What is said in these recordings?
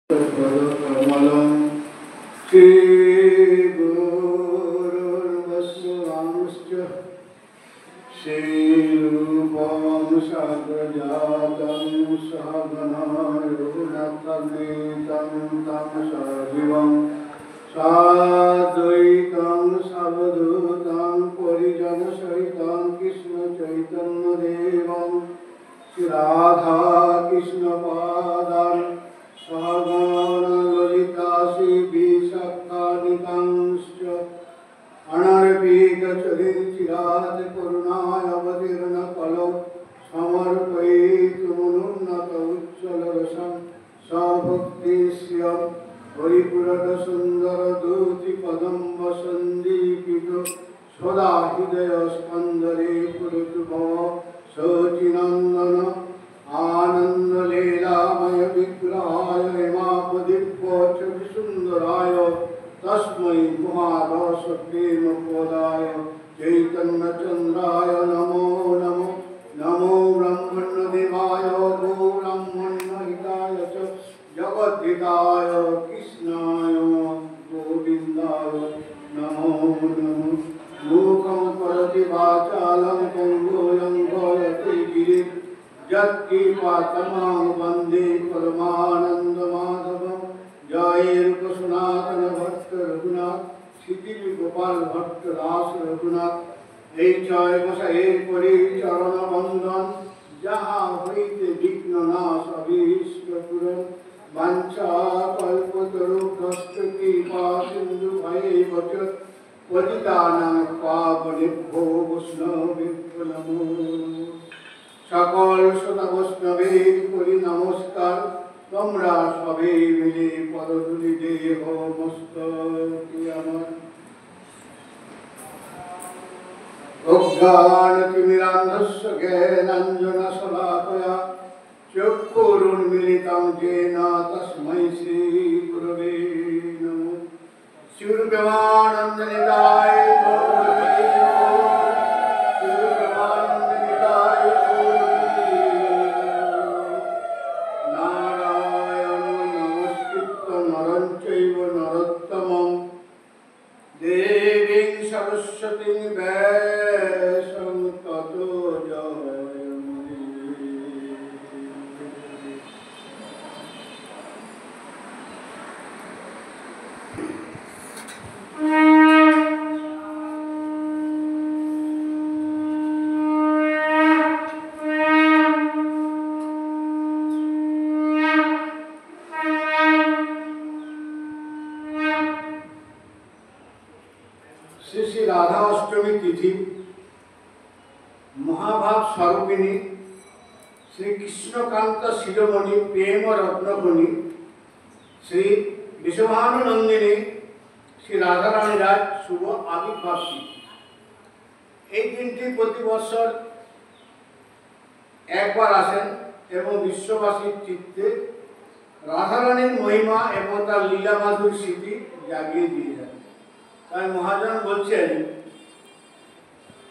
कमलं श्रीगुरुर्वस्वांश्च श्रीरूपं साग्रजातं सहगना रघुनाथमेतं तं सजीवं साद्वैतं सावधूतं परिजनसहितं कृष्णचैतन्यदेवं श्रीराधा कृष्णपादान् सहगणललिता श्रीविशाखानिकांश्च अनर्पितचरिचिरात् करुणावतीर्ण कलौ समर्पयितुमुन्नत उच्चलरसं सभक्तिस्य हरिपुरदसुन्दरदूतिपदं वसन्दीपितो सदा हृदयस्कन्दरे पुरतु भव शचीनन्दन आनन्दलीलामय विग्रहाय हेमापदीप्यचविसुन्दराय तस्मै महारसप्रेमप्रदाय चैतन्यचन्द्राय नमो नमो नमो ब्रह्मण्यदेवाय गोब्रह्मण्यहिताय च जगद्धिताय कृष्णाय गोविन्दाय नमो नमो मूकं करोति वाचालं पङ्गुलं गयते गिरिं यत्कृपातमहं वन्दे परमानन्दमाधवं जय रूप सनातन भट्ट रघुनाथ क्षितिज गोपाल भट्ट दास रघुनाथ এই ছয় বছরের পরে চরণ বন্দন যাহা হইতে বিঘ্ন নাশ অভীষ্ট পূরণ বাঞ্ছা কল্পতরু ভ্রষ্ট কৃপা সিন্ধু ভয়ে বচন পতিতানাং পাবনেভ্যো বৈষ্ণবেভ্যো নমো সকল শ্রোতা বৈষ্ণবের করি নমস্কার তোমরা সবে মিলে পদধূলি দেহ মস্তকে আমার অজ্ঞানতিমিরান্ধস্য জ্ঞানাঞ্জনশলাকয়া চক্ষুরুন্মিলিतं येन তস্मै শ্রীগুরবে নমঃ শ্রীরূপমানন্দনিতায় सरस्वती वैष्णव ततो श्री श्री राधा अष्टमी तिथि महाभाव स्वरूपिणी श्री कृष्णकांत शिरोमणि प्रेम रत्नखनि श्री विश्वभानुनंदिनी श्री राधा रानी राज शुभ आविर्भाव এই দিনটি প্রতি বছর একবার আসেন এবং বিশ্ববাসীর চিত্তে রাধা রানীর মহিমা এবং তার লীলা মাধুর স্মৃতি জাগিয়ে দিয়ে যায়। তাই মহাজন বলছেন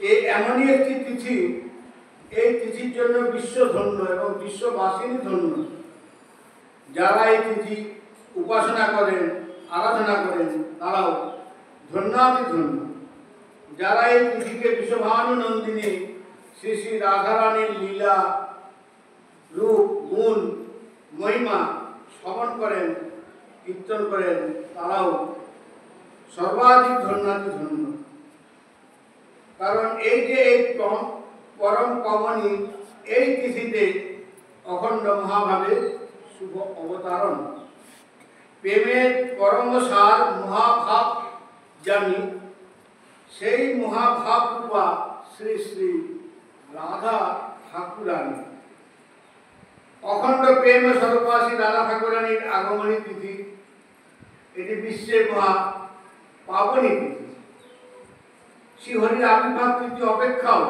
এই এমনই একটি তিথি, এই তিথির জন্য বিশ্ব ধন্য এবং বিশ্ববাসিনী ধন্য। যারা এই তিথি উপাসনা করেন, আরাধনা করেন, তারাও ধন্যাতি ধন্য। যারা এই তিথিকে বিশ্বভানুনন্দিনী শ্রী শ্রী রাধারানীর লীলা রূপ গুণ মহিমা শ্রবণ করেন, কীর্তন করেন, তারাও সর্বাধিক ধন্যাতি ধন্য। কারণ এই যে এই পরম পাবনী এই তিথিতে অখণ্ড মহাভাবে শুভ অবতারণ, প্রেমের পরম সার মহাভাব জানি সেই মহাভাব রূপা শ্রী শ্রী রাধা ঠাকুরানী। অখণ্ড প্রেম স্বরূপাসী রাধা ঠাকুরানীর আগমনী তিথি, এটি বিশ্বের মহা পাবনী তিথি। শ্রীহরির আবির্ভাব তিথি অপেক্ষাও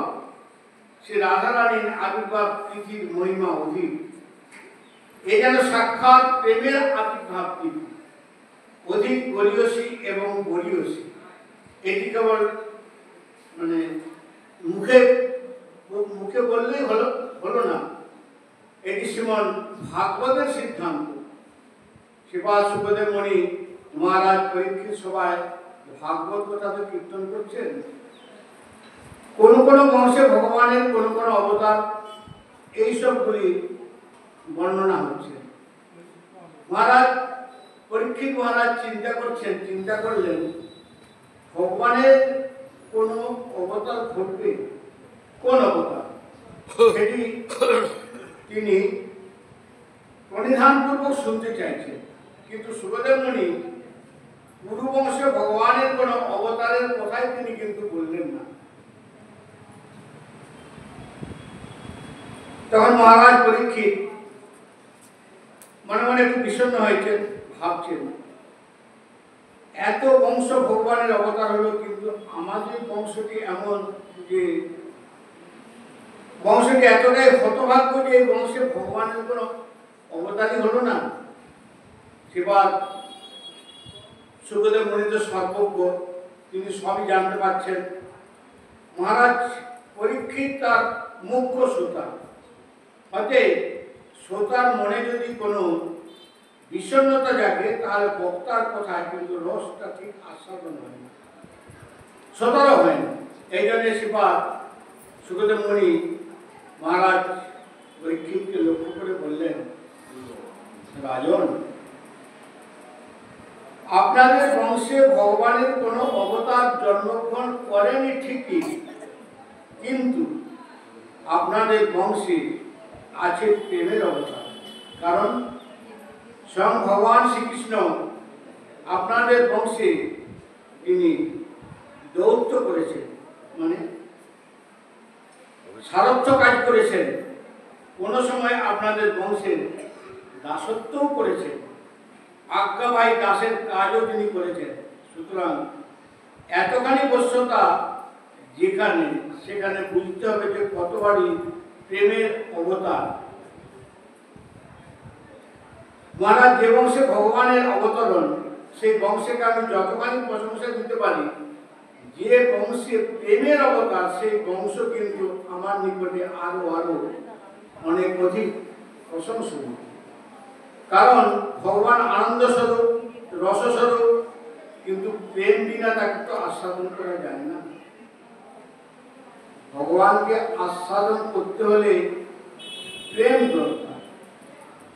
শ্রী রাধারানীর আবির্ভাব তিথির মহিমা অধিক। এ যেন সাক্ষাৎ প্রেমের আবির্ভাব তিথি, অধিক গরীয়সী এবং বরীয়সী। এটি কেবল মানে মুখে মুখে বললেই হলো না, এটি শ্রীমন ভাগবতের সিদ্ধান্ত। শ্রীপাদ সুখদেব মুনি মহারাজ পরীক্ষিত সভায় ভাগবত কথা তো কীর্তন করছেন। কোন কোন বংশে ভগবানের কোন কোন অবতার, এইসবগুলি বর্ণনা হচ্ছে। মহারাজ পরীক্ষিত মহারাজ চিন্তা করলেন ভগবানের কোন অবতার ঘটবে, কোন অবতার, সেটি তিনি প্রণিধানপূর্বক শুনতে চাইছেন। কিন্তু সুখদেব মুনি পুরুবংশে ভগবানের কোন অবতারের কথাই তিনি কিন্তু বললেন না। তখন মহারাজ পরীক্ষিত মনে মনে একটু বিষণ্ণ হয়েছেন, ভাবছেন এত বংশ ভগবানের অবতার হলো, কিন্তু আমাদের বংশটি এমন যে বংশটি এতটাই হতভাগ্য যে এই বংশে ভগবানের কোনো অবতারই হলো না। সেবার সুখদেব মুনি তো সর্বজ্ঞ, তিনি সবই জানতে পারছেন। মহারাজ পরীক্ষিত তার মুখ্য শ্রোতা, হতে শ্রোতার মনে যদি কোনো বিষণ্ণতা জাগে তাহলে বক্তার কথায় কিন্তু রসটা ঠিক আস্বাদন হয় না, শ্রোতারও হয় না। এই জন্য সেবার সুখদেব মুনি মহারাজ পরীক্ষিতকে লক্ষ্য করে বললেন, রাজন, আপনাদের বংশে ভগবানের কোনো অবতার জন্মগ্রহণ করেনি ঠিকই, কিন্তু আপনাদের বংশে আছে প্রেমের অবতার। কারণ স্বয়ং ভগবান শ্রীকৃষ্ণ আপনাদের বংশে তিনি দৌত্য করেছেন, মানে সারথ্য কাজ করেছেন। কোন সময় আপনাদের বংশের দাসত্বও করেছেন, আজ্ঞাবাহী দাসের কাজও তিনি করেছেন। সুতরাং এতখানি বশ্যতা যেখানে সেখানে বুঝতে হবে যে কতবারই প্রেমের অবতার। মহারাজ যে বংশে ভগবানের অবতরণ, সেই বংশকে আমি যতখানি প্রশংসা দিতে পারি, যে বংশে প্রেমের অবতার সেই বংশ কিন্তু আমার নিকটে আরো আরো অনেক অধিক প্রশংসনীয়। কারণ ভগবান আনন্দ স্বরূপ, রসস্বরূপ, কিন্তু প্রেম বিনা তাকে তো আস্বাদন করা যায় না। ভগবানকে আস্বাদন করতে হলে প্রেম দরকার।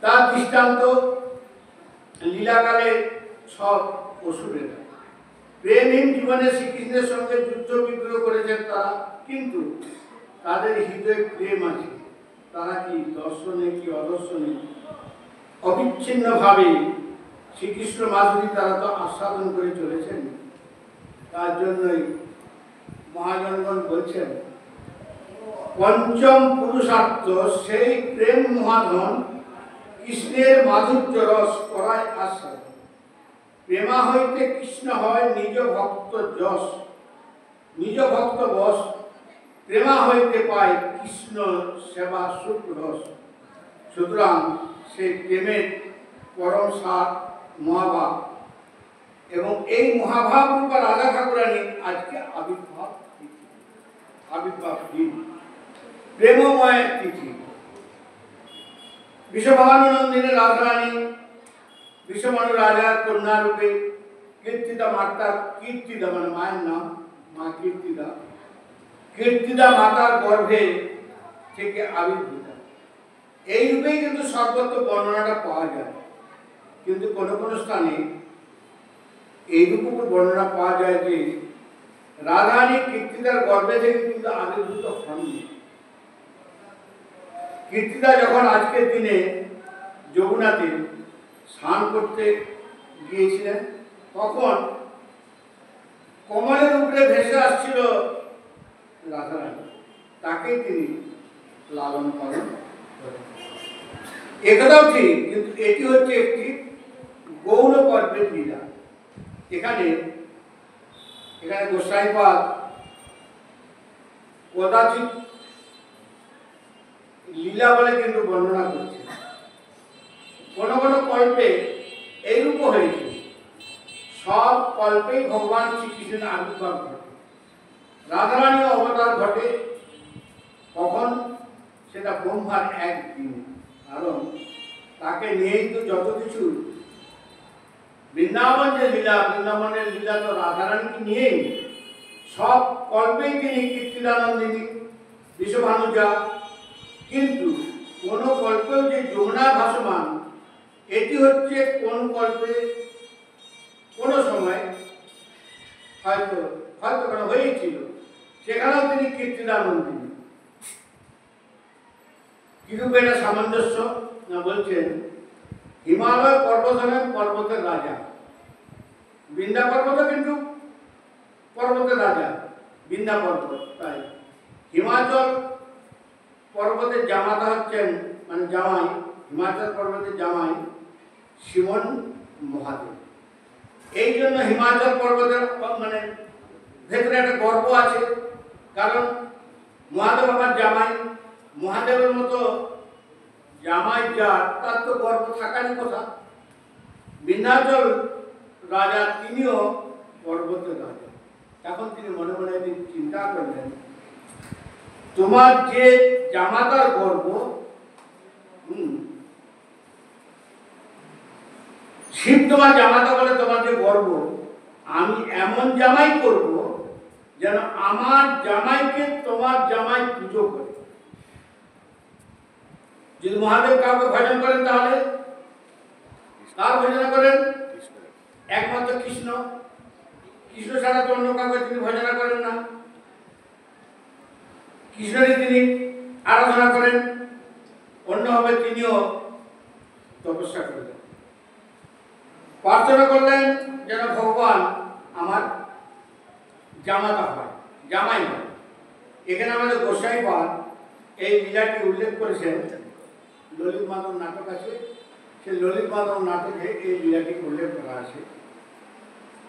তার দৃষ্টান্ত লীলাকালে সব অসুরেরা প্রেমহীন জীবনে শ্রীকৃষ্ণের সঙ্গে যুদ্ধ বিগ্রহ করেছেন তারা, কিন্তু তাদের হৃদয়ে প্রেম আছে। তারা কি দর্শনে কি অদর্শনে অবিচ্ছিন্নভাবে শ্রীকৃষ্ণ মাধুরী তারা তো আস্বাদন করে চলেছেন। তার জন্যই মহাজনগণ বলছেন, পঞ্চম পুরুষার্থ সেই প্রেম মহাধন, কৃষ্ণের মাধুর্য রস করায় আস্বাদ। প্রেমা হইতে কৃষ্ণ হয় নিজ ভক্ত যশ, নিজ ভক্ত বশ। প্রেমা হইতে পায় কৃষ্ণ সেবা সুখ রস। সুতরাং সেই প্রেমের পরম সার মহাভাব, এবং এই মহাভাব রূপা রাধা ঠাকুরানী আজকে আবির্ভাব দিন, প্রেমময় তিথি। বিশ্বভানুনন্দিনী রাধারানী বিশ্বভানু রাজার কন্যা রূপে কীর্তিদা মাতার, কীর্তিদা মানে মায়ের নাম, মা কীর্তিদা, কীর্তিদা মাতার গর্ভে থেকে আবির্ভূত। এই রূপেই কিন্তু সর্বত্র বর্ণনাটা পাওয়া যায়, কিন্তু কোন কোন স্থানে এইরূপও বর্ণনা পাওয়া যায় যে রাধারানী কীর্তিদার গর্ভে থেকে কিন্তু আবির্ভূত হননি। কীর্তিদা যখন আজকের দিনে যমুনাতে স্নান করতে গিয়েছিলেন, তখন কমলের উপরে ভেসে আসছিল রাধারানী, তাকেই তিনি লালন পালন করেন। একথাও ঠিক, কিন্তু এটি হচ্ছে একটি গৌণ পর্বের লীলা। এখানে গোসাইপাদ কদাচিৎ লীলা বলে কিন্তু বর্ণনা করছে। কোন কোন কল্পে এইরূপ হয়েছে, সব কল্পেই ভগবান শ্রীকৃষ্ণের আবির্ভাব ঘটে, রাধারানী অবতার ঘটে। কখন? সেটা ব্রহ্মার একদিন, কারণ তাকে নিয়েই তো যত কিছু বৃন্দাবন যে লীলা, বৃন্দাবনের লীলা তো রাধারানীকে নিয়েই, সব কল্পেই তিনি কীর্তিদানন্দিনী, বিশ্বভানুজা, কিন্তু কোন কল্পেও যে যমুনা ভাসমান, এটি হচ্ছে কোন কল্পে কোন সময় হয়তো হয়তো কেন হয়েছিল, সেখানেও তিনি কীর্তিদানন্দিনী। কিরূপে এটা সামঞ্জস্য না, বলছেন হিমালয় পর্বত হলেন পর্বতের রাজা, বৃন্দা পর্বত কিন্তু পর্বতের রাজা, বৃন্দা পর্বত। তাই হিমাচল পর্বতের জামাতা হচ্ছেন, মানে জামাই, হিমাচল পর্বতের জামাই শিবন মহাদেব। এই জন্য হিমাচল পর্বতের মানে ভেতরে একটা গর্ব আছে, কারণ মহাদেব আমার জামাই, মহাদেবের মতো জামাই যার, তার তো গর্ব থাকারই কথা। বিন্ধ্যাচল রাজা তিনিও পর্বতের রাজা। এখন তিনি মনে মনে চিন্তা করলেন, তোমার যে জামাতার গর্ব, শিব তোমার জামাতা বলে তোমার যে গর্ব, আমি এমন জামাই করব যেন আমার জামাইকে তোমার জামাই পুজো করে। যদি মহাদেব কাউকে ভজন করেন তাহলে কার ভজনা করেন? একমাত্র কৃষ্ণ। কৃষ্ণ ছাড়া তো অন্য কাউকে তিনি ভজনা করেন না, কৃষ্ণেরই তিনি আরাধনা করেন, অন্যভাবে তিনিও তপস্যা করলেন, প্রার্থনা করলেন যেন ভগবান আমার জামাতা হয়, জামাই হয়। এখানে আমাদের গোসাইপাদ এই লীলাটি উল্লেখ করেছেন। ললিত মাধব নাটক আছে, সেই ললিত মাধব নাটকে এই লীলাটি উল্লেখ করা আছে।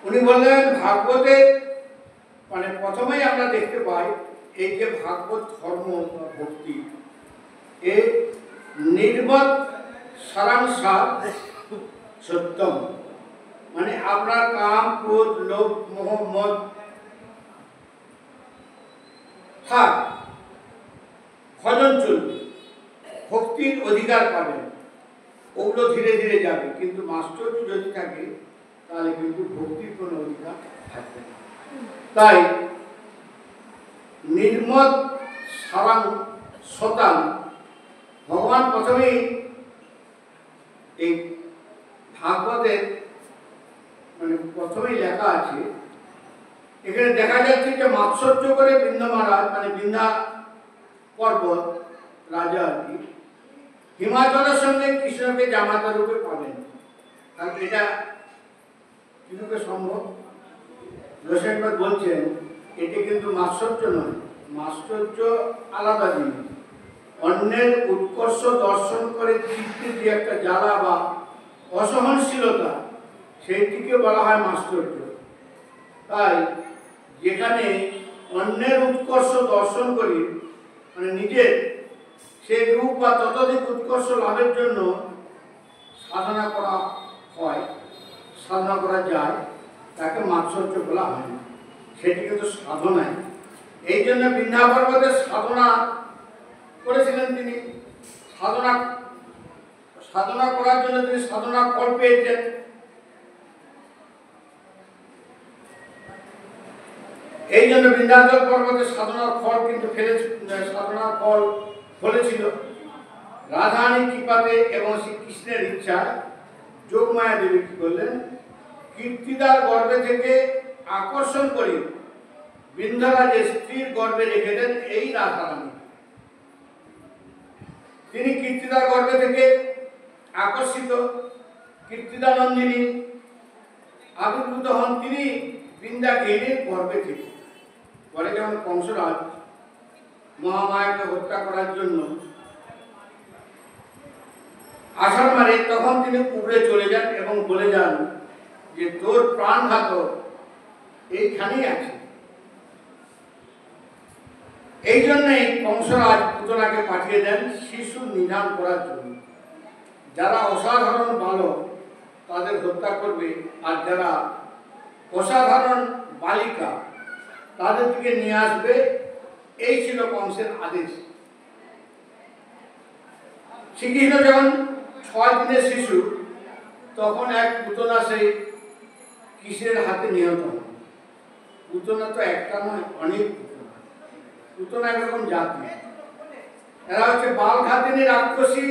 উনি বললেন ভাগবতে, মানে প্রথমেই আমরা দেখতে পাই এই যে ভাগবত ধর্ম বা ভক্তি, এ নির্মল সারাংসার সত্যম, মানে আপনার কাম, ক্রোধ, লোভ, মোহ, মদ থাক, ভজন চলবে, ভক্তির অধিকার পাবেন, ওগুলো ধীরে ধীরে যাবে, কিন্তু মাস্টারটি যদি থাকে তাহলে কিন্তু ভক্তির কোনো অধিকার থাকবে না। তাই নির্মল সারাং শতাং, ভগবান প্রথমেই এই ভাগবতের মানে প্রথমেই লেখা আছে, এখানে দেখা যাচ্ছে যে মাৎসর্য করে বৃন্দা মহারাজ, মানে বৃন্দা পর্বত রাজা আর কি, হিমাচলের সঙ্গে কৃষ্ণকে জামাতা রূপে পাবেন। কারণ এটা কিরূপে সম্ভব? রসেনবাদ বলছেন এটি কিন্তু মাৎসর্য নয়, মাৎসর্য আলাদা জিনিস। অন্যের উৎকর্ষ দর্শন করে চিত্তে যে একটা জ্বালা বা অসহনশীলতা, সেইটিকে বলা হয় মাৎসর্য। তাই যেখানে অন্যের উৎকর্ষ দর্শন করি, মানে নিজের সেই রূপ বা ততোধিক উৎকর্ষ লাভের জন্য সাধনা করা হয়, সাধনা করা যায়, তাকে মাৎসর্য বলা হয় না, সেটি কিন্তু সাধনায়। এই জন্য বৃন্দা পর্বতের সাধনা করেছিলেন তিনি, সাধনা করার জন্য তিনি সাধনা ফল পেয়েছেন। এই জন্য বৃন্দাচল পর্বতের সাধনার ফল কিন্তু সাধনার ফল ফলেছিল রাধারানীর কৃপাতে এবং শ্রীকৃষ্ণের ইচ্ছায়। যোগমায়া দেবী কি করলেন? কীর্তিদার গর্ভে থেকে আকর্ষণ করে বৃন্দারাজের স্ত্রীর গর্ভে রেখে দেন এই রাধারানী। তিনি কীর্তিদার গর্ভে থেকে আকর্ষিত, কীর্তিদানন্দিনী আবির্ভূত হন তিনি বৃন্দাগিনীর গর্ভে থেকে। পরে যখন কংসরাজ মহামায়াকে হত্যা করার জন্য আষাঢ় মারে, তখন তিনি উপরে চলে যান এবং বলে যান যে তোর প্রাণঘাতক এইখানেই আছে। এই জন্যই কংসরাজ পুতনাকে পাঠিয়ে দেন শিশু নিধন করার জন্য। যারা অসাধারণ বালক তাদের হত্যা করবে, আর যারা অসাধারণ বালিকা তাদের দিকে নিয়ে আসবে, এই ছিল কংসের আদেশ। শ্রীকৃষ্ণ যখন 6 দিনের শিশু, তখন এক পুতনা সেই কিসের হাতে নিহত হন? পুতনা তো একটা নয়, অনেক পুতনা। পুতনা একরকম জাতি। এরা হচ্ছে বালঘাতিনী রাক্ষসী।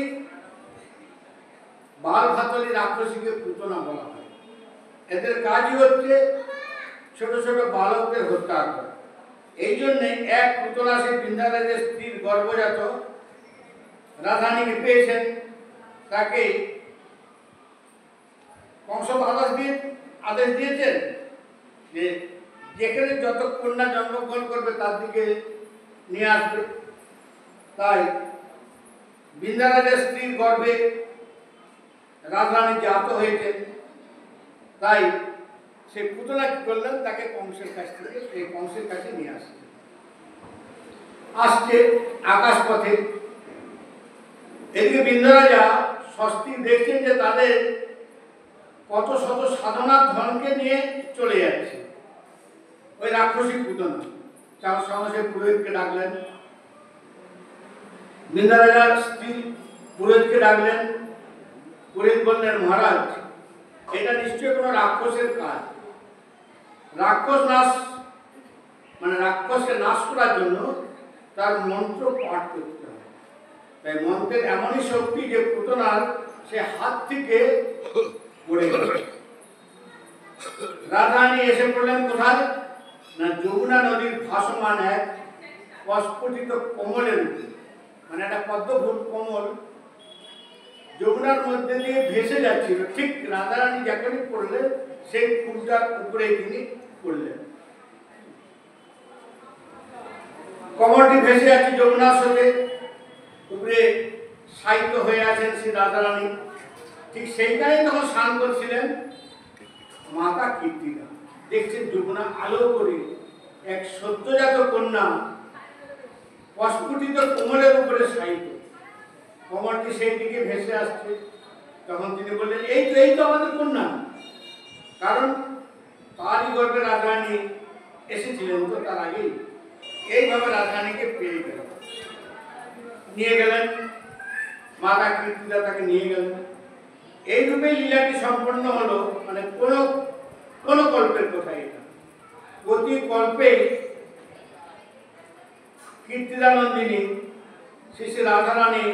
বালঘাতনী রাক্ষসীকে পুতনা বলা হয়। এদের কাজই হচ্ছে ছোট ছোট বালকদের হত্যা করা। এই জন্যে এক পুতনা সে বিন্ধ্যারাজের স্ত্রীর গর্ভজাত রাধারানীকে পেয়েছেন, তাকে কংস আদেশ দিয়েছেন যে যেখানে যত কন্যা জন্মগ্রহণ করবে তার দিকে নিয়ে আসবে। তাই বিন্ধ্যারাজের স্ত্রীর গর্ভে রাধারানী জাত হয়েছেন। তাই সে পুতনা কি করলেন, তাকে কংসের কাছ থেকে এই কংসের কাছে নিয়ে আসছে আকাশ পথে। এদিকে বিন্ধ্যারাজা স্বস্তি দেখছেন যে তাদের কত শত সাধনার ধনকে নিয়ে চলে যাচ্ছে ওই রাক্ষসী পুতনা। তার সঙ্গে সে পুরোহিতকে ডাকলেন। বিন্ধ্যারাজার স্ত্রী পুরোহিতকে ডাকলেন। পুরোহিত বললেন, মহারাজ, এটা নিশ্চয়ই কোনো রাক্ষসের কাজ। রাক্ষস নাশ মানে রাক্ষসকে নাশ করার জন্য তার মন্ত্র পাঠ করতে হবে। তাই মন্ত্রের এমনই শক্তি যে পুতনার সে হাত থেকে পড়ে গেল। রাধারানী এসে পড়লেন কোথায় না, যমুনা নদীর ভাসমান এক প্রস্ফুটিত কমলের উপরে। মানে একটা পদ্মফুল কমল যমুনার মধ্যে দিয়ে ভেসে যাচ্ছিল। ঠিক রাধারানী যখনই পড়লেন সেই ফুলটার উপরে তিনি পড়লেন। কমলটি ভেসে যাচ্ছে যমুনার সাথে, উপরে শায়িত হয়ে আছেন শ্রী রাধারানী। ঠিক সেইখানে যখন স্নান করছিলেন মাতা কীর্তিদা দেখছেন যমুনা আলো করে এক সদ্যজাত কন্যা প্রস্ফুটিত কোমলের উপরে শায়িত। কমলটি সেই দিকে ভেসে আসছে। তখন তিনি বললেন, এই তো আমাদের কন্যা। কারণ তারই গর্ভে রাধারানী এসেছিলেন তো তার আগেই। এইভাবে রাধারানীকে পেয়ে গেলেন, নিয়ে গেলেন। মাতা কীর্তিদা তাকে নিয়ে গেলেন। এই রূপে লীলাটি সম্পন্ন হলো। মানে কোন কল্পের কথা এটা। প্রতি কল্পে কীর্তিদানন্দিনী শ্রী শ্রী রাধারানী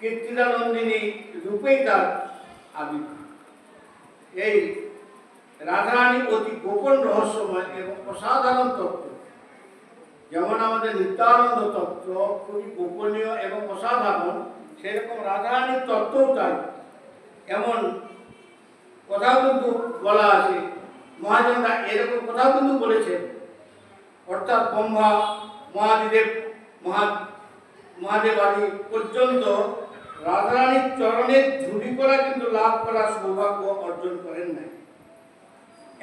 কীর্তিদানন্দিনী রূপেই তার আবির্ভাব। এই রাধারানী অতি গোপন রহস্যময় এবং অসাধারণ তত্ত্ব। যেমন আমাদের নিত্যানন্দ তত্ত্ব খুবই গোপনীয় এবং অসাধারণ, সেরকম রাধারানীর তত্ত্বও তাই। এমন কথাও কিন্তু বলা আছে, মহাজনরা এরকম কথাও কিন্তু বলেছেন। অর্থাৎ ব্রহ্মা মহাদেব আদি পর্যন্ত রাধারানীর চরণের ঝুলি করা কিন্তু লাভ করার সৌভাগ্য অর্জন করেন নাই।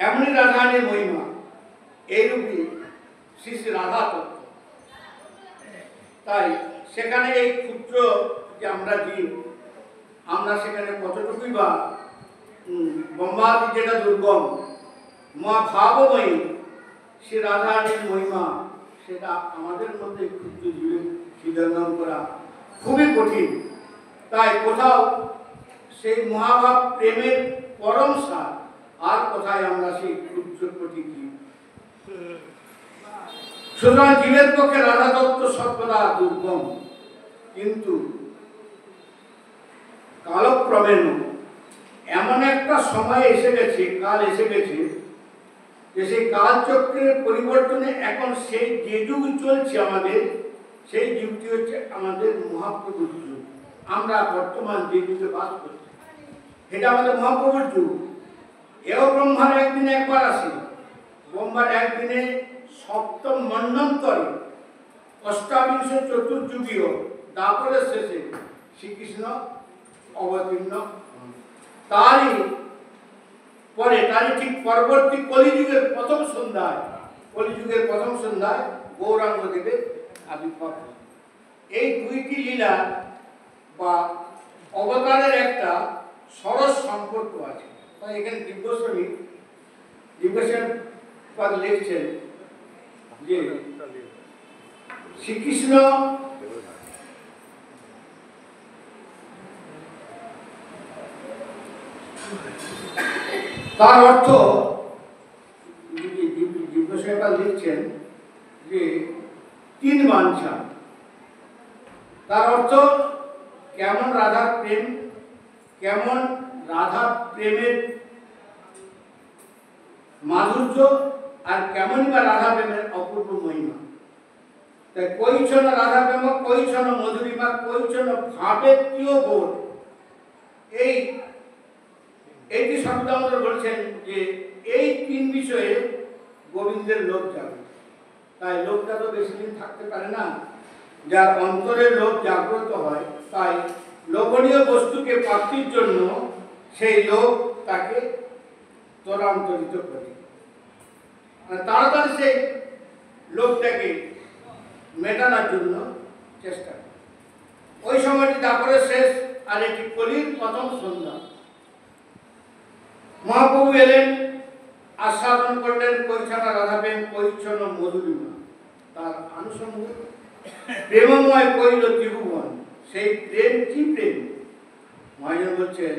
এমনই রাধারানীর মহিমা। এইরূপই শ্রী শ্রী রাধা তত্ত্ব। তাই সেখানে এই ক্ষুদ্র যে আমরা জীব, আমরা সেখানে কতটুকুই বা ব্রহ্মাদি যেটা দুর্গম মহাভাবময়ী শ্রী রাধারানীর মহিমা, সেটা আমাদের মধ্যে ক্ষুদ্র জীবে হৃদয়ঙ্গম করা খুবই কঠিন। তাই কোথাও সেই মহাভাব প্রেমের পরম সার, আর কোথায় আমরা সেই ক্ষুদ্র কোটি জীব। সুতরাং জীবের পক্ষে রাধা তত্ত্ব সর্বদা দুর্গম। কিন্তু কালক্রমেণ এমন একটা সময় এসে গেছে, কাল এসে গেছে, যে সেই কালচক্রের পরিবর্তনে এখন সেই যে যুগ চলছে আমাদের, সেই যুগটি হচ্ছে আমাদের মহাপ্রভুর যুগ। আমরা বর্তমান যে যুগে বাস করছি এটা আমাদের মহাপ্রভুর যুগ। এও ব্রহ্মার একদিনে একবার আসে। ব্রহ্মার একদিনে সপ্তম মন্বন্তরে অষ্টাবিংশ চতুর্যুগীয় দাপরের শেষে শ্রীকৃষ্ণ অবতীর্ণ। তারই ঠিক পরবর্তী কলিযুগের প্রথম সন্ধ্যায় গৌরাঙ্গ দেবের আবির্ভাব। এই দুইটি লীলা বা অবতারের একটা সরস সম্পর্ক আছে। তাই এখানে দিব্যস্বামী লিখছেন যে শ্রীকৃষ্ণ তার অর্থ জিজ্ঞাসা লিখছেন যে 3 বাঞ্ছা। তার অর্থ কেমন রাধার প্রেম, কেমন রাধা প্রেমের মাধুর্য, আর কেমনই বা রাধা প্রেমের অপূর্ব মহিমা। তাই কৈছন রাধা প্রেম, কৈছন মধুরিমা, কৈছন ভাবেত্তীয় বোধ, এইটি সর্বদামোদর বলছেন যে এই 3 বিষয়ে গোবিন্দের লোভ জাগে। তাই লোভটা তো বেশি দিন থাকতে পারে না। যার অন্তরের লোভ জাগ্রত হয়, তাই লোভনীয় বস্তুকে প্রাপ্তির জন্য সেই লোভ তাকে ত্বরান্তরিত করে, তাড়াতাড়ি সেই লোভটাকে মেটানোর জন্য চেষ্টা করে। ওই সময়টি তারপরে শেষ, আর এটি কলির প্রথম সন্ধ্যা। মহাপ্রভু এলেন, আস্বাদন করলেন কৈছনা রাধাপ্রেম, কৈছন মধুরিমা। তার আনুষঙ্গিক প্রেমময় কইল ত্রিভুবন। সেই প্রেম কি প্রেম? মহাজন বলছেন,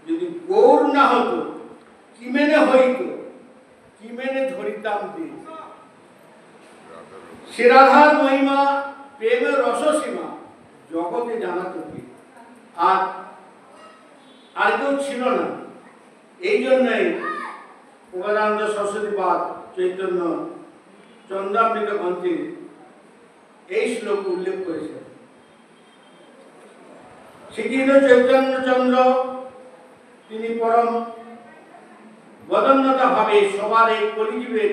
যদি গৌর না হতো কি মেনে হইত, কি মেনে ধরিতাম দিন। সে রাধার মহিমা প্রেমের রসসীমা জগতে জানাতো কি, আর কেউ ছিল না। এই জন্যই প্রজ্ঞানন্দ সরস্বতীপাদ চৈতন্য চন্দ্রামৃত গ্রন্থে এই শ্লোক উল্লেখ করেছেন। শ্রীকৃষ্ণ চৈতন্যচন্দ্র তিনি পরম বদন্যতা ভাবে সবার এই কলিযুগের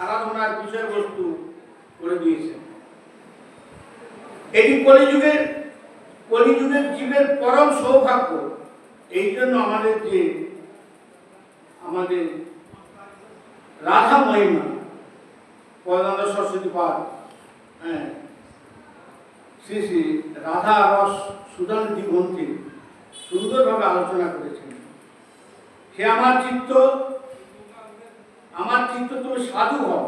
আরাধনার বিষয়বস্তু করে দিয়েছেন। এটি কলিযুগের জীবের পরম সৌভাগ্য। এই জন্য আমাদের রাধা মহিমা প্রজ্ঞানন্দ সরস্বতীপাদ শ্রী শ্রী রাধা রস সুধানিধি গ্রন্থে সুন্দরভাবে আলোচনা করেছেন। হে আমার চিত্ত তুমি সাধু হও,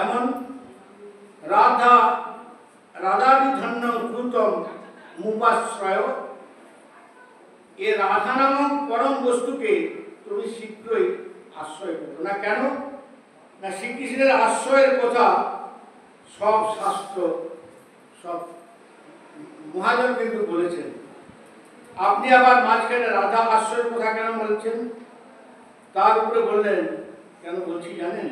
এমন রাধাবিধন্য দ্রুতম মুপাশ্রয়। এ রাধা নামক পরম বস্তুকে তুমি শীঘ্রই আশ্রয় করো না। কেন না, শ্রীকৃষ্ণের আশ্রয়ের কথা সব শাস্ত্র, সব মহাজন কিন্তু বলেছেন। আপনি আবার মাঝখানে রাধা আশ্রয়ের কথা কেন বলছেন? তার উপরে বললেন, কেন বলছি জানেন?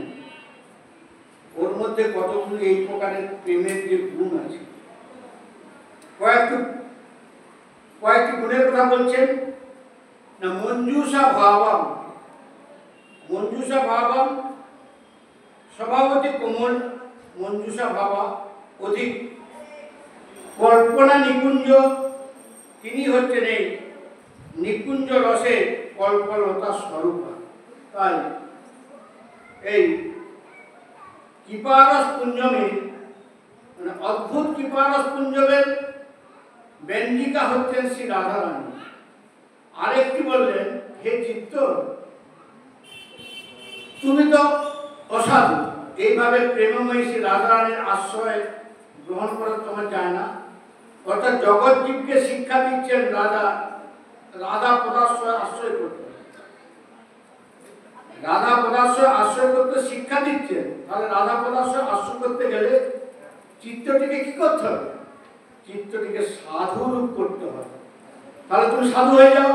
ওর মধ্যে কতগুলি এই প্রকারের প্রেমের যে গুণ আছে, কয়েকটি গুণের কথা বলছেন না। মঞ্জুষা ভাবাম স্বভাবতী কোমল, মঞ্জুষা ভাবা অধিক কল্পনা নিকুঞ্জ। তিনি হচ্ছেন এই নিকুঞ্জ রসে কল্পলতা স্বরূপা। তাই এই কৃপারস পুঞ্জমের মানে অদ্ভুত কৃপারস পুঞ্জমের ব্যঞ্জিকা হচ্ছেন শ্রী রাধারানী। আরেকটি বললেন, হে চিত্ত তুমি তো অসাধু, এইভাবে প্রেমময়ী শ্রী রাধারানীর আশ্রয় গ্রহণ করা তোমার যায় না। অর্থাৎ জগৎ জীবকে শিক্ষা দিচ্ছেন রাধা পদাশ্রয় আশ্রয় করতে। রাধা পদাশ্রয় আশ্রয় করতে শিক্ষা দিচ্ছেন। তাহলে রাধা পদাশ্রয় আশ্রয় করতে গেলে চিত্তটিকে কি করতে হবে? চিত্তটিকে সাধু রূপ করতে হবে। তাহলে তুমি সাধু হয়ে যাও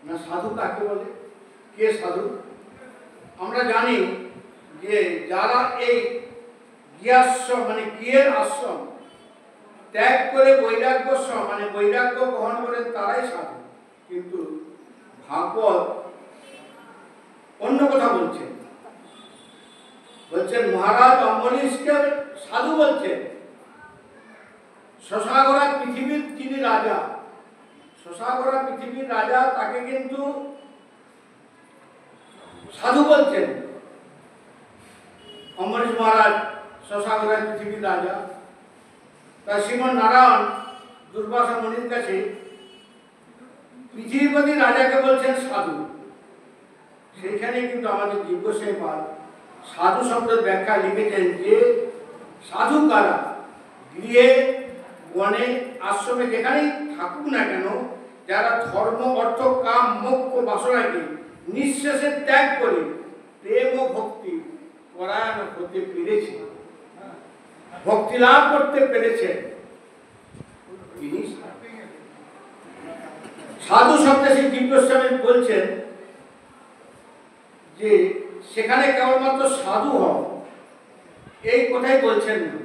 না। সাধু কাকে বলে? কে সাধু? আমরা জানি যে যারা এই গৃহাশ্রম মানে গৃহের আশ্রম ত্যাগ করে বৈরাগ্যাশ্রম মানে বৈরাগ্য গ্রহণ করেন, তারাই সাধু। কিন্তু ভাগবত অন্য কথা বলছেন। মহারাজ অম্বরীশকে সাধু বলছেন। শশাগরা পৃথিবীর তিনি রাজা, শশাগরা পৃথিবীর রাজা, তাকে কিন্তু সাধু বলছেন। অম্বরীশ মহারাজ শশাগরা পৃথিবীর রাজা। তাই শ্রীমন নারায়ণ দুর্বাসা মুনির কাছে পৃথিবীপতি রাজাকে বলছেন সাধু। সেইখানে কিন্তু আমাদের দিব্যসেনপাল সাধু শব্দের ব্যাখ্যা লিখেছেন যে সাধু কারা? গৃহে, বনে, আশ্রমে যেখানেই থাকুক না কেন, যারা ধর্ম, অর্থ, কাম, মোক্ষ বাসনাকে নিঃশেষে ত্যাগ করে প্রেম ও ভক্তি পরায়ণ হতে পেরেছে, ভক্তি লাভ করতে পেরেছেন। সাধু শব্দে শ্রী জীব গোস্বামী বলছেন যে সেখানে কেবলমাত্র সাধু হও এই কথাই বলছেন না,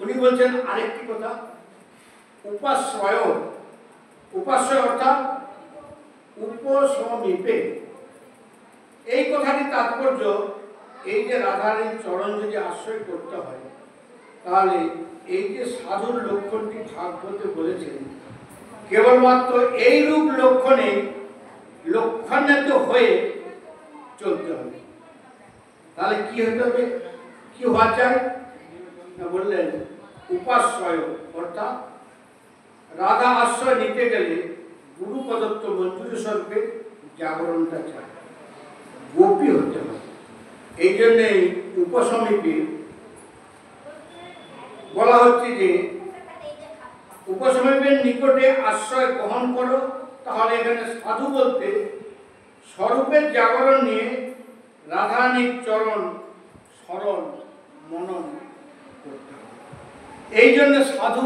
উনি বলছেন আরেকটি কথা, উপাশ্রয়। উপাশ্রয় অর্থাৎ উপসমীপে। এই কথাটি তাৎপর্য এই যে রাধারানীর চরণ যদি আশ্রয় করতে হয়, তাহলে এই যে সাধুর লক্ষণটি ভাগবতে বলেছেন, কেবলমাত্র এই রূপ লক্ষণে লক্ষণান্বিত হয়ে চলতে হবে। তাহলে কি হতে হবে, কি হওয়া চাই না, বললেন উপাশ্রয় অর্থাৎ রাধা আশ্রয় নিতে গেলে গুরু প্রদত্ত মঞ্জুরি স্বরূপে জাগরণটা চাই, গোপী হতে হবে। এই জন্যই উপসমীপে বলা হচ্ছে যে উপসমীপের নিকটে আশ্রয় গ্রহণ করো। তাহলে এখানে সাধু বলতে স্বরূপের জাগরণ নিয়ে রাধারানীর চরণ স্মরণ মনন করতে হবে। এই জন্য সাধু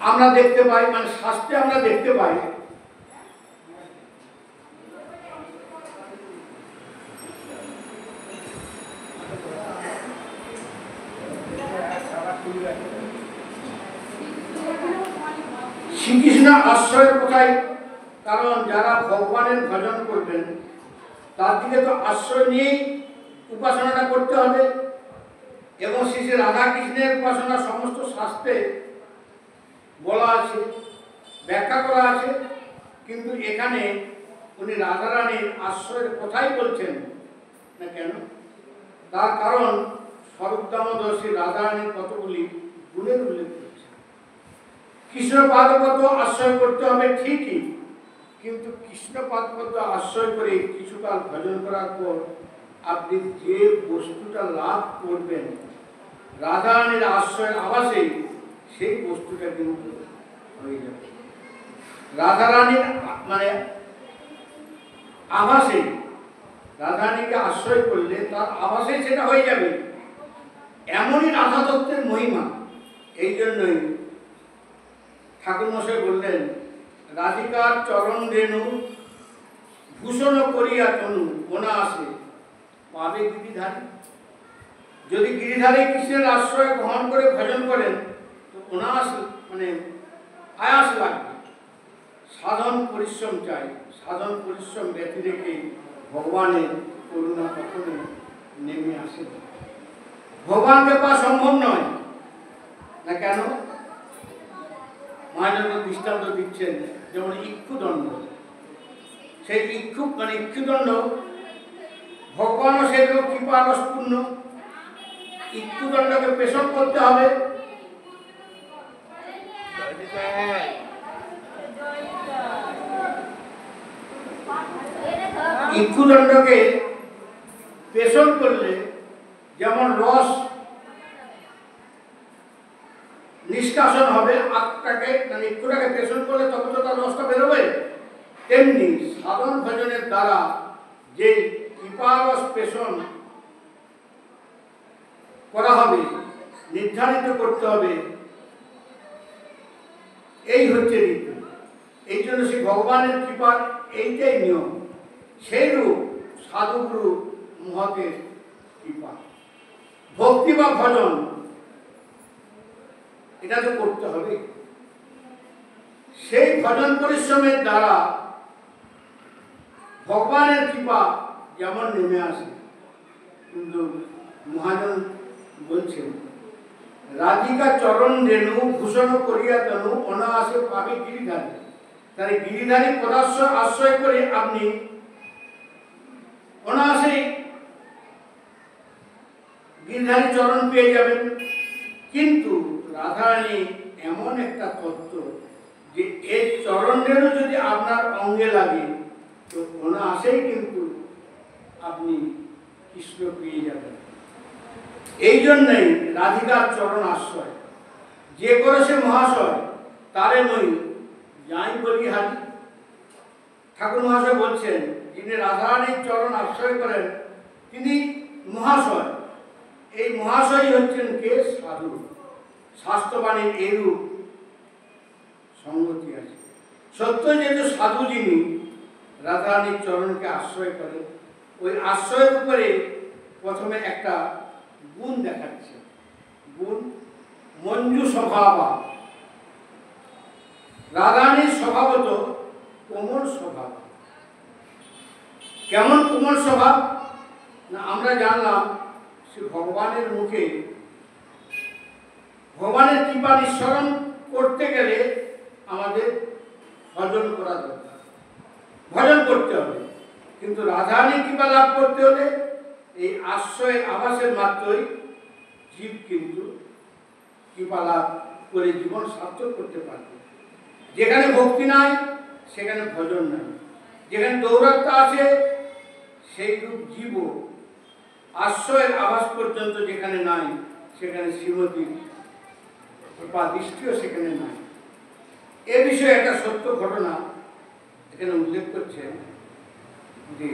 আমরা দেখতে পাই, মানে শাস্ত্রে আমরা দেখতে পাই শ্রীকৃষ্ণ আশ্রয়ের কোথায়, কারণ যারা ভগবানের ভজন করবেন তার দিকে তো আশ্রয় নিয়েই উপাসনাটা করতে হবে, এবং শ্রী শ্রী রাধা কৃষ্ণের উপাসনা সমস্ত শাস্ত্রে বলা আছে, ব্যাখ্যা করা আছে। কিন্তু এখানে উনি রাধারানীর আশ্রয়ের কথাই বলছেন না কেন, তার কারণ স্বরূপ দামোদর শ্রী রাধারানীর কতগুলি গুণের উল্লেখ করেছে। কৃষ্ণ পাদপদ্ম আশ্রয় করতে হবে ঠিকই, কিন্তু কৃষ্ণ পাদপদ্ম আশ্রয় করে কিছুকাল ভজন করার পর আপনি যে বস্তুটা লাভ করবেন রাধারানীর আশ্রয়ের আভাসে, সেই বস্তুটা কিন্তু হয়ে যাবে। রাধারানীর মানে আভাসে, রাধারানীকে আশ্রয় করলে তার আভাসে সেটা হয়ে যাবে। এমনই রাধা তত্ত্বের মহিমা। এই জন্যই ঠাকুর মশাই বললেন, রাধিকার চরণ রেণু ভূষণ করিয়া তনু গোনা আসে পাবে গিরিধারী। যদি গিরিধারী কৃষ্ণের আশ্রয় গ্রহণ করে ভজন করেন তো অনায়াস মানে আয়াস লাগবে। সাধন পরিশ্রম চাই, সাধন পরিশ্রম ব্যতি রেখে ভগবানের করুণা কখনো নেমে আসে না। ভগবানকে পাওয়া সম্ভব নয় না কেন, মহাজন দৃষ্টান্ত দিচ্ছেন, যেমন ইক্ষুদণ্ড। সেই ইক্ষুদণ্ড ভগবানও সেগুলো কৃপারসপূর্ণ। ইক্ষুদণ্ডকে পেশন করতে হবে, ইক্ষুদণ্ডকে পেশন করলে যেমন রস নিষ্কাশন হবে, আত্মাকে মানে ইক্ষুটাকে পেশন করলে তখন তো তার রসটা বেরোবে, তেমনি সাধন ভজনের দ্বারা যে কৃপারস পেশন করা হবে, নির্ধারিত করতে হবে, এই হচ্ছে রীতি। এই জন্য সেই ভগবানের কৃপার এইটাই নিয়ম। সেই রূপ সাধুগুরু মহতের কৃপা। ভক্তি বা ভজন এটা তো করতে হবে। সেই ভজন পরিশ্রমের দ্বারা ভগবানের কৃপা যেমন নেমে আসে, কিন্তু মহাজন বলছেন রাধিকা চরণ রেণু ভূষণ করিয়া তনু অনায়াসে পাবে গিরিধারী। তাই গিরিধারী পদাশ্র আশ্রয় করে আপনি অনায়াসেই গিরিধারী চরণ পেয়ে যাবেন। কিন্তু রাধারানী এমন একটা তত্ত্ব যে এর চরণ রেণু যদি আপনার অঙ্গে লাগে তো অনায়াসেই কিন্তু আপনি কৃষ্ণ পেয়ে যাবেন। এই জন্যই রাধিকার চরণ আশ্রয়। যে করে সে মহাশয় তারে মই যাই বলি হারি। ঠাকুর মহাশয় বলছেন, যিনি রাধারানীর চরণ আশ্রয় করেন তিনি মহাশয়। এই মহাশয় হচ্ছেন কে? সাধু। শাস্ত্রবাণীর এরূপ সংগতি আছে। সত্য যেহেতু সাধু যিনি রাধারানীর চরণকে আশ্রয় করেন, ওই আশ্রয়ের উপরে প্রথমে একটা গুণ দেখাচ্ছে। গুণ মঞ্জু স্বভাব। রাধারানীর স্বভাবত কোমল স্বভাব। কেমন কোমল স্বভাব না, আমরা জানলাম সে ভগবানের মুখে, ভগবানের কৃপা নিঃসরণ করতে গেলে আমাদের ভজন করা দরকার, ভজন করতে হবে। কিন্তু রাধারানীর কৃপা লাভ করতে হলে এই আশ্রয়ের আবাসের মাত্রই জীব কিন্তু কৃপা লাভ করে জীবন সার্থক করতে পারবে। যেখানে ভক্তি নাই সেখানে ভজন নাই, যেখানে দৌরাত্ম্য আছে সেই রূপ জীব আশ্রয়ের আবাস পর্যন্ত যেখানে নাই সেখানে শ্রীমতী কৃপা দৃষ্টিও সেখানে নাই। এ বিষয়ে একটা সত্য ঘটনা এখানে উল্লেখ করছেন যে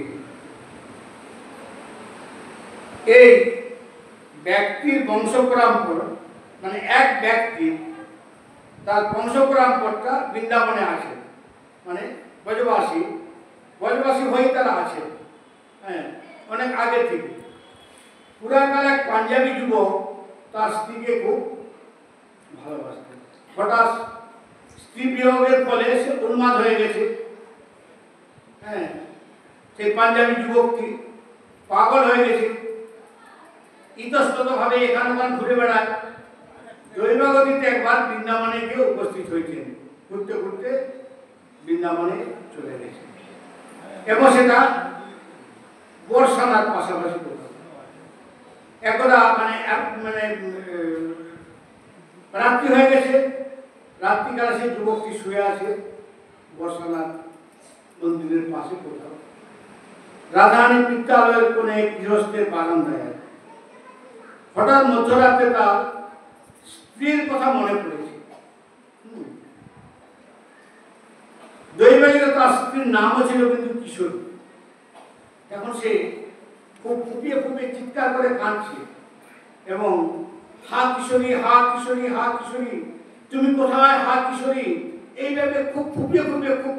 এই ব্যক্তির বংশ পরম্পর, মানে এক ব্যক্তি তার বংশ পরম্পরটা বৃন্দাবনে আছে, মানে ব্রজবাসী হয়ে তারা আছে। হ্যাঁ, অনেক আগে থেকে। পুরাকাল এক পাঞ্জাবি যুবক তার স্ত্রীকে খুব ভালোবাসতেন। হঠাৎ স্ত্রী বিয়োগের ফলে সে উন্মাদ হয়ে গেছে। হ্যাঁ, সেই পাঞ্জাবি যুবকটি পাগল হয়ে গেছে, ইতস্ততভাবে এখান ওখান ঘুরে বেড়ায়। দৈবগতিতে একবার বৃন্দাবনে গিয়ে উপস্থিত হয়েছেন। ঘুরতে ঘুরতে বৃন্দাবনে চলে গেছে এবং সেটা বর্ষানার পাশাপাশি একদা মানে রাত্রি হয়ে গেছে। রাত্রিকালে সেই যুবকটি শুয়ে আছে বর্ষানাথ মন্দিরের পাশে কোথাও। রাধারানী বিদ্যালয়ের কোণে গৃহস্থের বারান্দায় আছে। হঠাৎ মধ্যরাত্রে তার স্ত্রীর কথা মনে পড়েছে। দৈবায়িক তার স্ত্রীর নামও ছিল কিন্তু কিশোরী। এখন সে খুব ফুপিয়ে ফুপিয়ে চিৎকার করে কাঁদছে এবং হা কিশোরী, হা কিশোরী, হা কিশোরী, তুমি কোথায়, হা কিশোরী, এইভাবে খুব ফুপিয়ে ফুপিয়ে খুব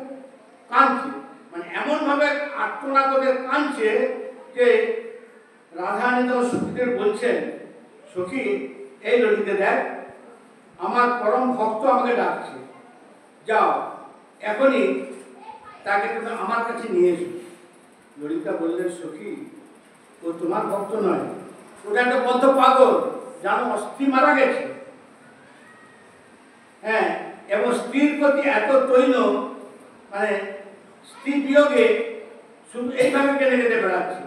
কাঁদছে। মানে এমন ভাবে আত্মনাদ করে কাঁদছে যে রাধারানী তখন সখীদের বলছেন, সখী এই ললিতে দেখ, আমার পরম ভক্ত আমাকে ডাকছে, যাও এখনই তাকে তুমি আমার কাছে নিয়ে এসো। ললিতা বললেন, সখী ও তোমার ভক্ত নয়, ওটা একটা বদ্ধ পাগল, জানো অস্থি মারা গেছে। হ্যাঁ, এবং স্ত্রীর প্রতি এত তৈল, মানে স্ত্রী বিয়োগে শুধু এইভাবে কেঁদে কেঁদে বেড়াচ্ছে।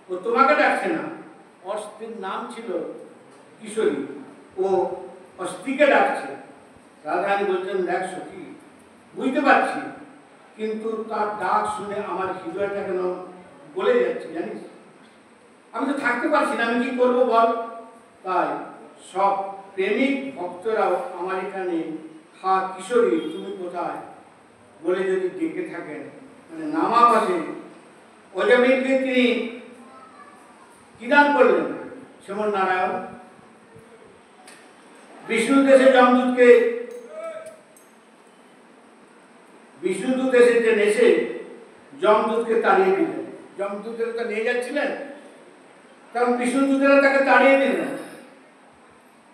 ও তোমাকে ডাকছে না, ওর স্ত্রীর নাম ছিল কিশোরী, ও স্ত্রীকে ডাকছে। রাধারানী বলছেন, দেখ সখী, বুঝতে পারছি, কিন্তু তার ডাক শুনে আমার হৃদয়টা কেন বলে যাচ্ছে জানিস। আমি তো থাকতে পারছি না, আমি কি করবো বল। তাই সব প্রেমিক ভক্তরাও আমার এখানে হা কিশোরী তুমি কোথায় বলে যদি ডেকে থাকেন, মানে নামা পাশে অজমিলকে তিনি কি দান করলেন? শ্রীমন নারায়ণ বিষ্ণু দেশে যমদূতকে, বিষ্ণুদূত এসেছেন, এসে যমদূতকে তাড়িয়ে দিলেন। যমদূতেরা তো নিয়ে যাচ্ছিলেন, কারণ বিষ্ণুদূতেরা তাকে তাড়িয়ে দিলেন।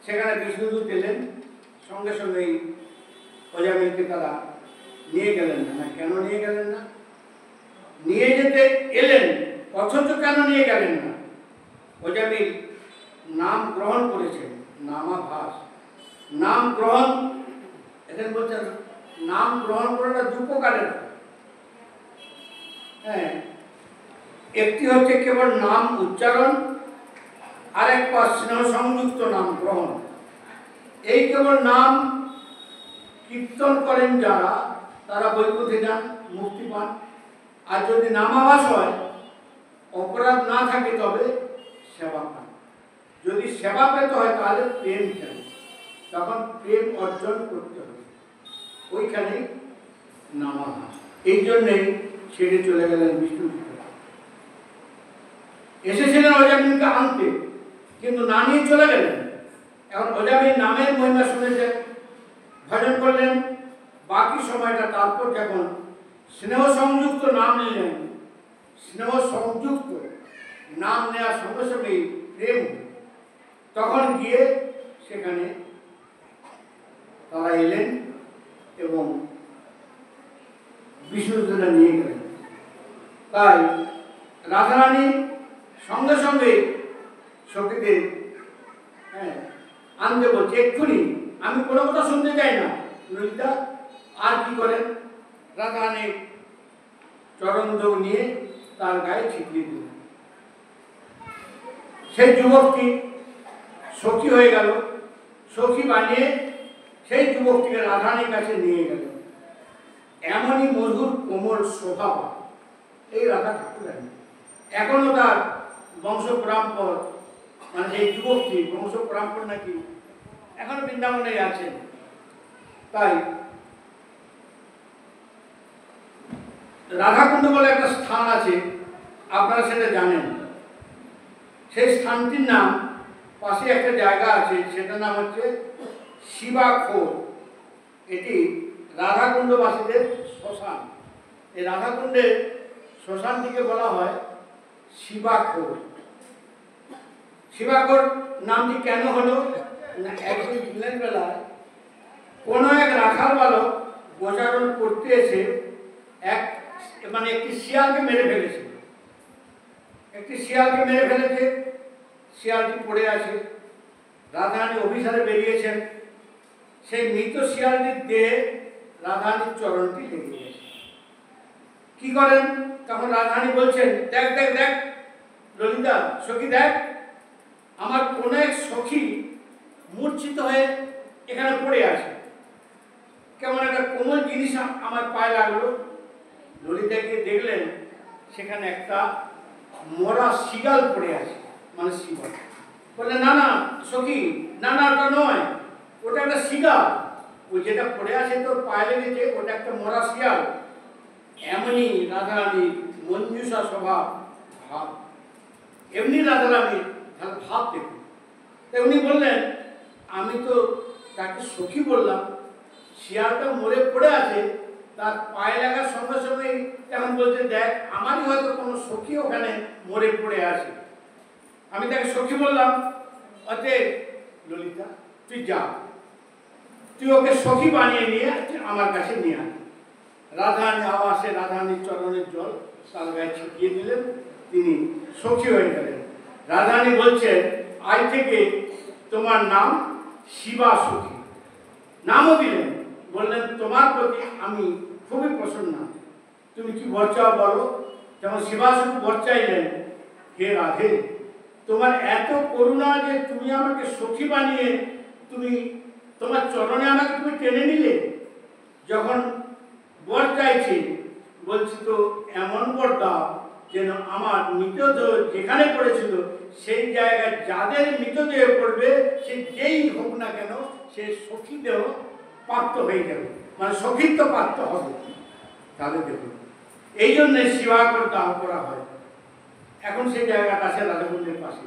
সেখানে বিষ্ণুদূত এলেন, সঙ্গে সঙ্গেই অজামিলকে তারা নিয়ে গেলেন না। কেন নিয়ে গেলেন না? নিয়ে যেতে এলেন, অথচ কেন নিয়ে গেলেন না? অজামিল নাম গ্রহণ করেছেন, নামাভাস। নাম গ্রহণ, এখানে বলছেন নাম গ্রহণ করাটা দু প্রকারের। হ্যাঁ, একটি হচ্ছে কেবল নাম উচ্চারণ, আরেক পা স্নেহ সংযুক্ত নাম গ্রহণ। এই কেবল নাম কীর্তন করেন যারা, তারা বৈকুণ্ঠে যান, মুক্তি পান। আর যদি নামাভাস হয়, অপরাধ না থাকে, তবে সেবা পান। যদি সেবা পেতে হয় তাহলে প্রেম চাই, তখন প্রেম অর্জন করতে হবে, ওইখানে নামাভাস। এই জন্যেই ছেড়ে চলে গেলেন বিষ্ণু। এসেছিলেন অজামিনকে আনতে, কিন্তু না নিয়ে চলে গেলেন। এখন অজামিন নামের মহিমা শুনেছেন, ভজন করলেন, বাকি সময়টা তারপর যখন স্নেহ সংযুক্ত নাম নিলেন, স্নেহ সংযুক্ত নাম নেওয়ার সঙ্গে সঙ্গেই প্রেম, তখন গিয়ে সেখানে তারা এলেন এবং বিষ্ণুদূতরা নিয়ে গেলেন। তাই রাধারানী সঙ্গে সঙ্গে সখীদের আনতে বলছে, এক্ষুনি, আমি কোনো কথা শুনতে চাই না। ললিতা আর কি করেন, রাধারানীর চরণদৌ নিয়ে তার গায়ে ছিটিয়ে দিলেন। সেই যুবকটি সখী হয়ে গেল, সখী বানিয়ে সেই যুবকটিকে রাধারানীর কাছে নিয়ে গেল। এমনই মধুর কোমল স্বভাব এই রাধা ঠাকুরানী। এখনো তার বংশ পরম্পর, মানে এই যুবকটি বংশ পরম্পর নাকি এখনো বৃন্দাবনে আছেন। তাই রাধাকুণ্ড বলে একটা স্থান আছে, আপনারা সেটা জানেন। সেই স্থানটির নাম, পাশে একটা জায়গা আছে, সেটার নাম হচ্ছে শিবাখোর। এটি রাধাকুণ্ডবাসীদের শ্মশান। এই রাধাকুণ্ডের শ্মশানটিকে বলা হয় শিবাখোর। শিবাখোর নামটি কেন হলো না, একদিন দিনের বেলায় কোনো এক রাখাল বালক গোচারণ করতে এসে একটি শিয়ালকে মেরে ফেলেছে। একটি শিয়ালকে মেরে ফেলেছে, শিয়ালটি পড়ে আছে। রাধারানী অভিসারে বেরিয়েছেন, সেই মৃত শিয়ালটির দেহে রাধারানীর চরণটি লেগে গেছে। কি করেন, তখন রাধারানী বলছেন, দেখ দেখ দেখ ললিতা, সখী দেখ, আমার কোন এক সখী মূর্ছিত হয়ে এখানে পড়ে আছে, কেমন একটা কোমল জিনিস আমার পায়ে লাগলো। ললিতা গিয়ে দেখলেন সেখানে একটা মরা শিগাল পড়ে আছে, মানে শিগাল। বললেন, না না সখী, না না, ওটা নয়, ওটা একটা শিগাল। ওই যেটা পড়ে আছে তোর পায়ে লেগেছে, ওটা একটা মরা শিয়াল। এমনই রাধারানীর মঞ্জুষা স্বভাব, ভাব, এমনি রাধারানীর তাহলে ভাব দেখুন। তাই উনি বললেন, আমি তো তাকে সখী বললাম, শিয়ালটা মরে পড়ে আছে, তার পায়ে লাগার সঙ্গে সঙ্গে এখন বলছে, দেখ আমারই হয়তো কোনো সখী ওখানে মরে পড়ে আছে, আমি তাকে সখী বললাম। অতএব ললিতা, তুই যা, তুই ওকে সখী বানিয়ে নিয়ে আমার কাছে নিয়ে আয়। রাধারানী আবাসে রাধারানীর চরণের জল তার গায়ে ছিটিয়ে দিলেন, তিনি সখী হয়ে গেলেন। রাধারানী বলছেন, আজ থেকে তোমার নাম শিবা সখী, নামও দিলেন। বললেন, তোমার প্রতি আমি খুবই প্রসন্ন, তুমি কি বর চাও বলো। যেমন শিবা সখী বর চাইলেন, হে রাধে, তোমার এত করুণা যে তুমি আমাকে সখী বানিয়ে তুমি তোমার চরণে আমাকে তুমি টেনে নিলে। যখন বর চাইছি, বলছি তো এমন বর দাও যেন আমার মৃতদেহ যেখানে পড়েছিল সেই জায়গায় যাদের মৃতদেহ পড়বে, সে যেই হোক না কেন, সে সখী দেহ প্রাপ্ত হয়ে যাবে, মানে সখীত্ব প্রাপ্ত হবে তাদের দেহ। এই জন্য শিবাখোর দাহ করা হয়। এখন সেই জায়গাটা আছে রাধাকুণ্ডের পাশে।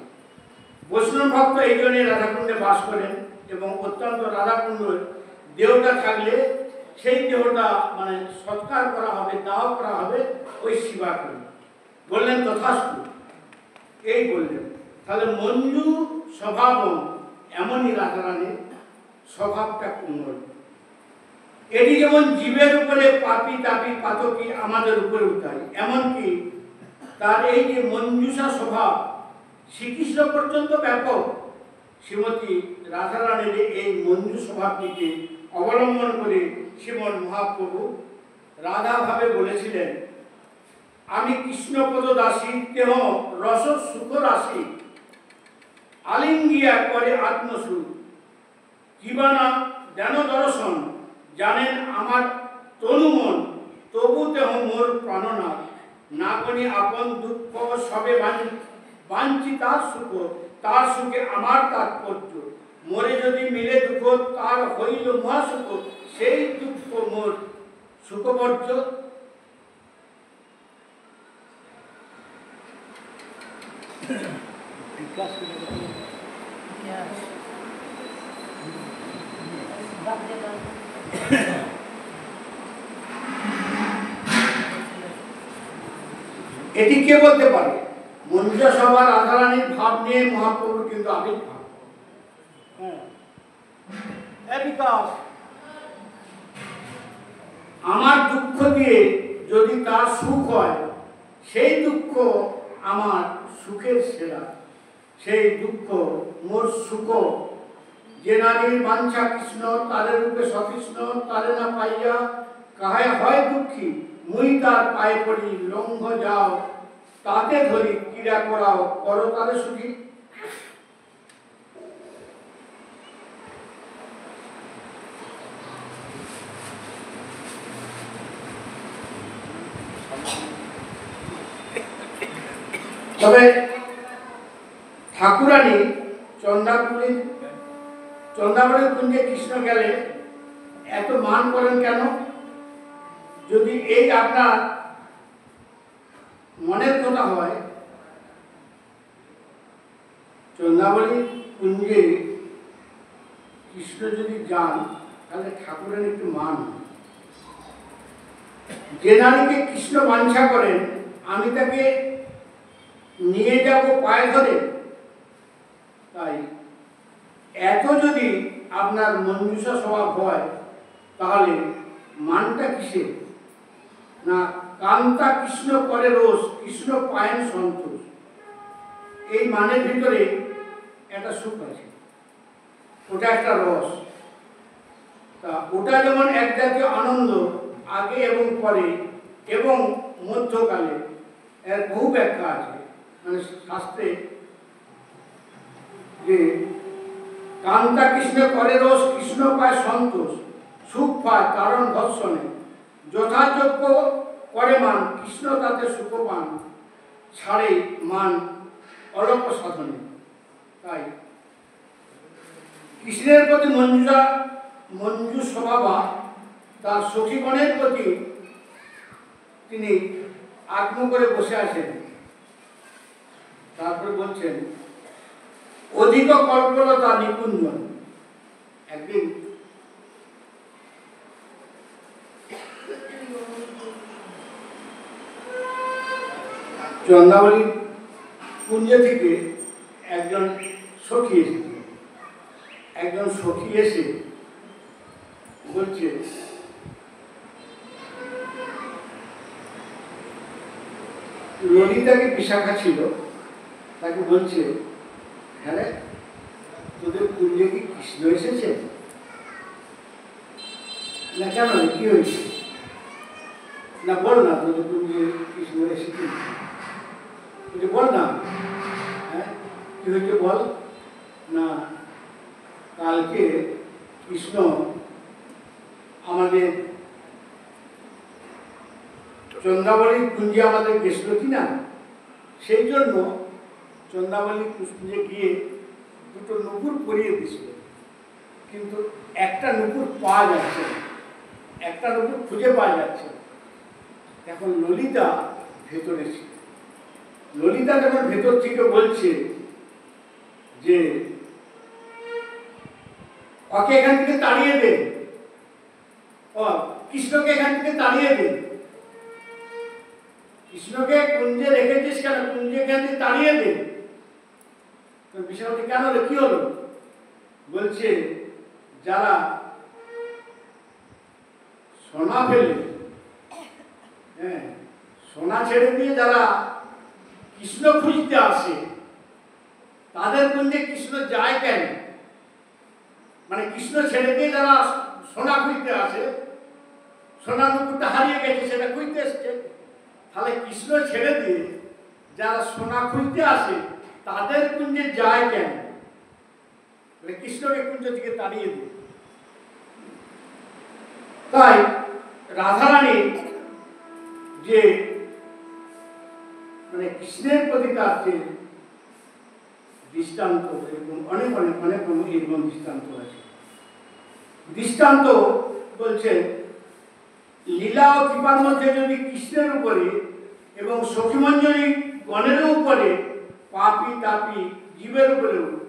বৈষ্ণব ভক্ত এই জন্য রাধাকুণ্ডে বাস করেন, এবং অত্যন্ত রাধাকুণ্ডের দেহটা থাকলে সেই দেহটা মানে সৎকার করা হবে, দাহ করা হবে ওই শিবাখোর। বললেন তথাস্তু, এই বললেন। তাহলে মঞ্জু স্বভাব, এমনই রাধারানীর স্বভাবটা কোমল। এটি যেমন জীবের উপরে পাপি তাপি পাতকি আমাদের উপরে তাই, এমনকি তার এই যে মঞ্জুষা স্বভাব শ্রীকৃষ্ণ পর্যন্ত ব্যাপক। শ্রীমতী রাধারানীর এই মঞ্জু স্বভাবটিকে অবলম্বন করে শ্রীমন মহাপ্রভু রাধাভাবে বলেছিলেন, আমি কৃষ্ণপদ দাসী, দেহ রস সুখ রাশি, আলিঙ্গিয়া করে আত্মসুখ, কিবানা জ্ঞান দর্শন, জানেন আমার তনুমন, তবু দেহ মোর প্রাণনাথ, না করি আপন দুঃখ সবে বাঞ্ছি তার সুখ, তার সুখে আমার তাৎপর্য, মোরে যদি মিলে দুঃখ তার হইল মহাসুখ, সেই দুঃখ মোর সুখবর্জ্য। এটি কে বলতে পারে? মঞ্জুষা সভা রাধারানীর ভাব নিয়ে মহাপ্রভুর কিন্তু আবির্ভাব। আমার দুঃখ দিয়ে যদি তার সুখ হয়, সেই দুঃখ আমার সুখের সেরা। সেই দুঃখ মোর সুখ, যে নারীর বাঞ্ছা কৃষ্ণ, তারে রূপে সকৃষ্ণ, তারে না পাইয়া কাহায় হয় দুঃখী, মুই তার পায়ে পড়ি, লঙ্ঘ যাও তাতে ধরি, ক্রীড়া করাও করো তারে সুখী। তবে ঠাকুরানী চন্দাবলীর কুঞ্জে কৃষ্ণ গেলে এত মান করেন কেন? যদি এই আপনার মনের কথা হয়, চন্দাবলী কুঞ্জে কৃষ্ণ যদি যান তাহলে ঠাকুরের একটু মান। যে নারীকে কৃষ্ণ বাঞ্ছা করেন, আমি তাকে নিয়ে যাব পায়ে ধরে। তাই এত যদি আপনার মঞ্জুষা স্বভাব হয়, তাহলে মানটা কিসে? না, কান্তা কৃষ্ণ করে রোষ, কৃষ্ণ পায়েন সন্তোষ। এই মানের ভিতরে একটা সুখ আছে, ওটা একটা রস। তা ওটা যেমন এক জাতীয় আনন্দ, আগে এবং পরে এবং মধ্যকালে, এর বহু ব্যাখ্যা আছে। মানে শাস্ত্রে যে কান্তা কৃষ্ণ করে রোষ, কৃষ্ণ পায় সন্তোষ, সুখ পায় কারণ ভৎসনে, যথাযোগ্য করে মান, কৃষ্ণ তাতে সুখ পান, ছাড়ে মান অলপ সাধনে। তাই কৃষ্ণের প্রতি মঞ্জু স্বভাবা তার সখীগণের প্রতি তিনি আগ্রহ করে বসে আছেন। তারপরে বলছেন, অধিক কল্পলতা নিকুঞ্জন। একদিন চন্দাবলী কুঞ্জ থেকে একজন সখী এসে বলছে, ললিতাকে বিশাখা ছিল, তাকে বলছে, হ্যাঁ রে, তোদের কুঞ্জে কি কৃষ্ণ এসেছে? না কেন, কি হয়েছে? না বল না, তোদের কুঞ্জে কৃষ্ণ এসেছে, বল না। হ্যাঁ, কি হয়েছে বল না। কালকে কৃষ্ণ আমাদের চন্দাবলীর কুঞ্জে আমাদের গেছিল কিনা, সেই জন্য চন্দাবলীর কুঞ্জে গিয়ে দুটো নুপুর পরিয়ে দিছিল, কিন্তু একটা নুপুর পাওয়া যাচ্ছে না, একটা নুপুর খুঁজে পাওয়া যাচ্ছে। এখন ললিতা ভেতরে ছিল। ললিতা যখন ভেতর থেকে বলছে যে ওকে এখান থেকে তাড়িয়ে দে, কৃষ্ণকে এখান থেকে তাড়িয়ে দে, কৃষ্ণকে কুঞ্জে রেখেছিস কেন, কুঞ্জে এখান থেকে তাড়িয়ে দে। তো বিষয়টি কেন হলো, কি হলো? বলছে, যারা সোনা ফেলে, হ্যাঁ, সোনা ছেড়ে দিয়ে যারা কৃষ্ণ খুঁজতে আসে, তাদের কুঞ্জে কৃষ্ণ যায় কেন? মানে কৃষ্ণ ছেড়ে দিয়ে যারা সোনা খুঁজতে আসে, সোনা নুপুরটা হারিয়ে গেছে, সেটা খুঁজতে এসছে, তাহলে কৃষ্ণ ছেড়ে দিয়ে যারা সোনা খুঁজতে আসে, তাদের কুঞ্জে যায় কেন? কৃষ্ণকে কুঞ্জ থেকে তাড়িয়ে দেয়। তাই রাধারানী যে মানে কৃষ্ণের প্রতি তার যে দৃষ্টান্ত, এবং অনেক অনেক অনেক এরকম দৃষ্টান্ত আছে। দৃষ্টান্ত বলছেন, লীলা ও কৃপার মধ্যে যদি কৃষ্ণের উপরে এবং সখীমঞ্জরী গণের উপরে পাপি তাপি জীবের উপরে উঠবে।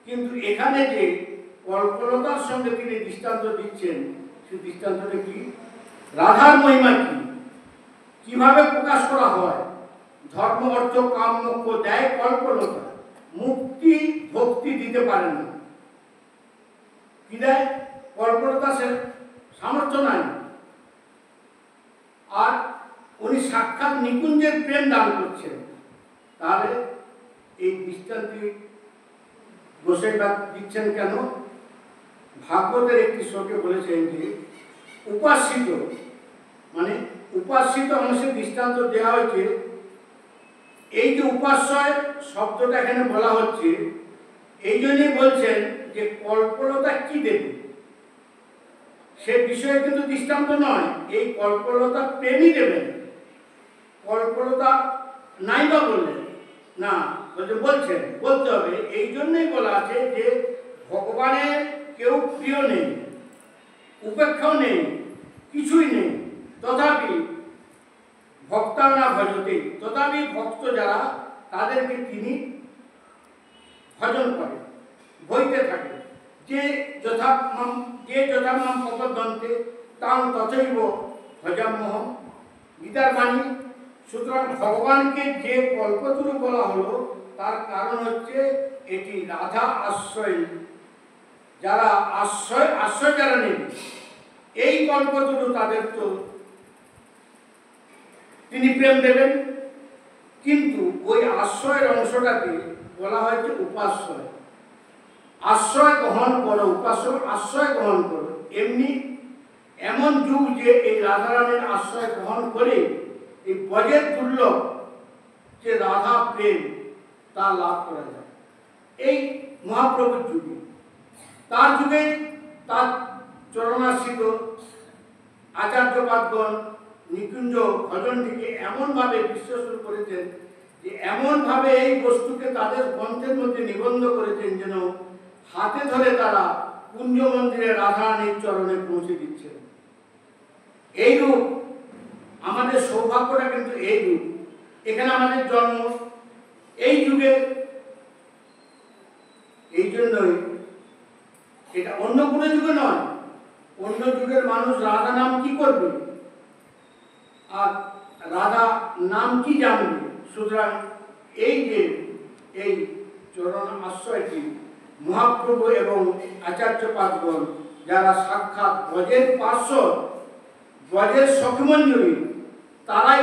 কিন্তু এখানে যে কল্পলতার সঙ্গে তিনি দৃষ্টান্ত দিচ্ছেন, সেই দৃষ্টান্তটা কি? রাধার মহিমা কি, কিভাবে প্রকাশ করা হয়? ধর্ম অর্থ কাম মোক্ষ দেয় কল্পলতা, মুক্তি ভক্তি দিতে পারে না। কি দেয়? কল্পলতা, সে সামর্থ্য নাই। আর উনি সাক্ষাৎ নিকুঞ্জের প্রেম দান করছেন। তাহলে এই দৃষ্টান্তি গোসাই দিচ্ছেন কেন? ভাগবতের একটি শ্লোকে বলেছেন যে উপাসিত, মানে উপাসিত অংশের দৃষ্টান্ত দেওয়া হয়েছে। এই যে উপাস্যয় শব্দটা এখানে বলা হচ্ছে, এই জন্যই বলছেন যে কল্পলতা কি দেবে সে বিষয়ে কিন্তু দৃষ্টান্ত নয়। এই কল্পলতা প্রেমই দেবেন। কল্পলতা নাই বা বললেন না, বলছেন, বলতে হবে। এই জন্যই বলা আছে যে ভগবানের কেউ প্রিয় নেই, উপেক্ষাও নেই, কিছুই নেই, তথাপি ভক্তানা ভজতে, তথাপি ভক্ত যারা তাদেরকে তিনি ভজন করেন, বইতে থাকেন। যে যথামাম প্রপদ্যন্তে তাং তথৈব ভজাম্যহম, গীতার বাণী। সুতরাং ভগবানকে যে কল্পতরু বলা হলো তার কারণ হচ্ছে এটি রাধা আশ্রয়, যারা আশ্রয় যারা নেবে এই কল্পতরু, তাদের তো তিনি প্রেম দেবেন। কিন্তু ওই আশ্রয়ের অংশটাকে বলা হয়েছে উপাশ্রয়। আশ্রয় গ্রহণ করো, উপাস্য আশ্রয় গ্রহণ করো। এমন যুগ যে এই রাধারানীর আশ্রয় গ্রহণ করে এই ব্রজের দুর্লভ যে রাধা প্রেম তা লাভ করা যায় এই মহাপ্রভুর যুগে। তার যুগে তার চরণাশ্রিত আচার্যপাদগণ নিকুঞ্জ ভজনটিকে এমনভাবে বিশ্লেষণ করেছেন যে এমনভাবে এই বস্তুকে তাদের গ্রন্থের মধ্যে নিবন্ধ করেছেন যেন হাতে ধরে তারা কুঞ্জ মন্দিরে রাধারানীর চরণে পৌঁছে দিচ্ছেন। এই রূপ আমাদের সৌভাগ্যটা কিন্তু এই রূপ। এখানে আমাদের জন্ম এই যুগে, এই জন্যই এটা অন্য কোনো যুগে নয়। অন্য যুগের মানুষ রাধা নাম কি করবে আর রাধা নাম কি জানবে? সুতরাং এই যে এই চরণ আশ্রয়টি মহাপ্রভু এবং আচার্যপাদগণ যারা সাক্ষাৎ ব্রজের পার্শ্বদ, ব্রজের সখীমঞ্জুরি, তারাই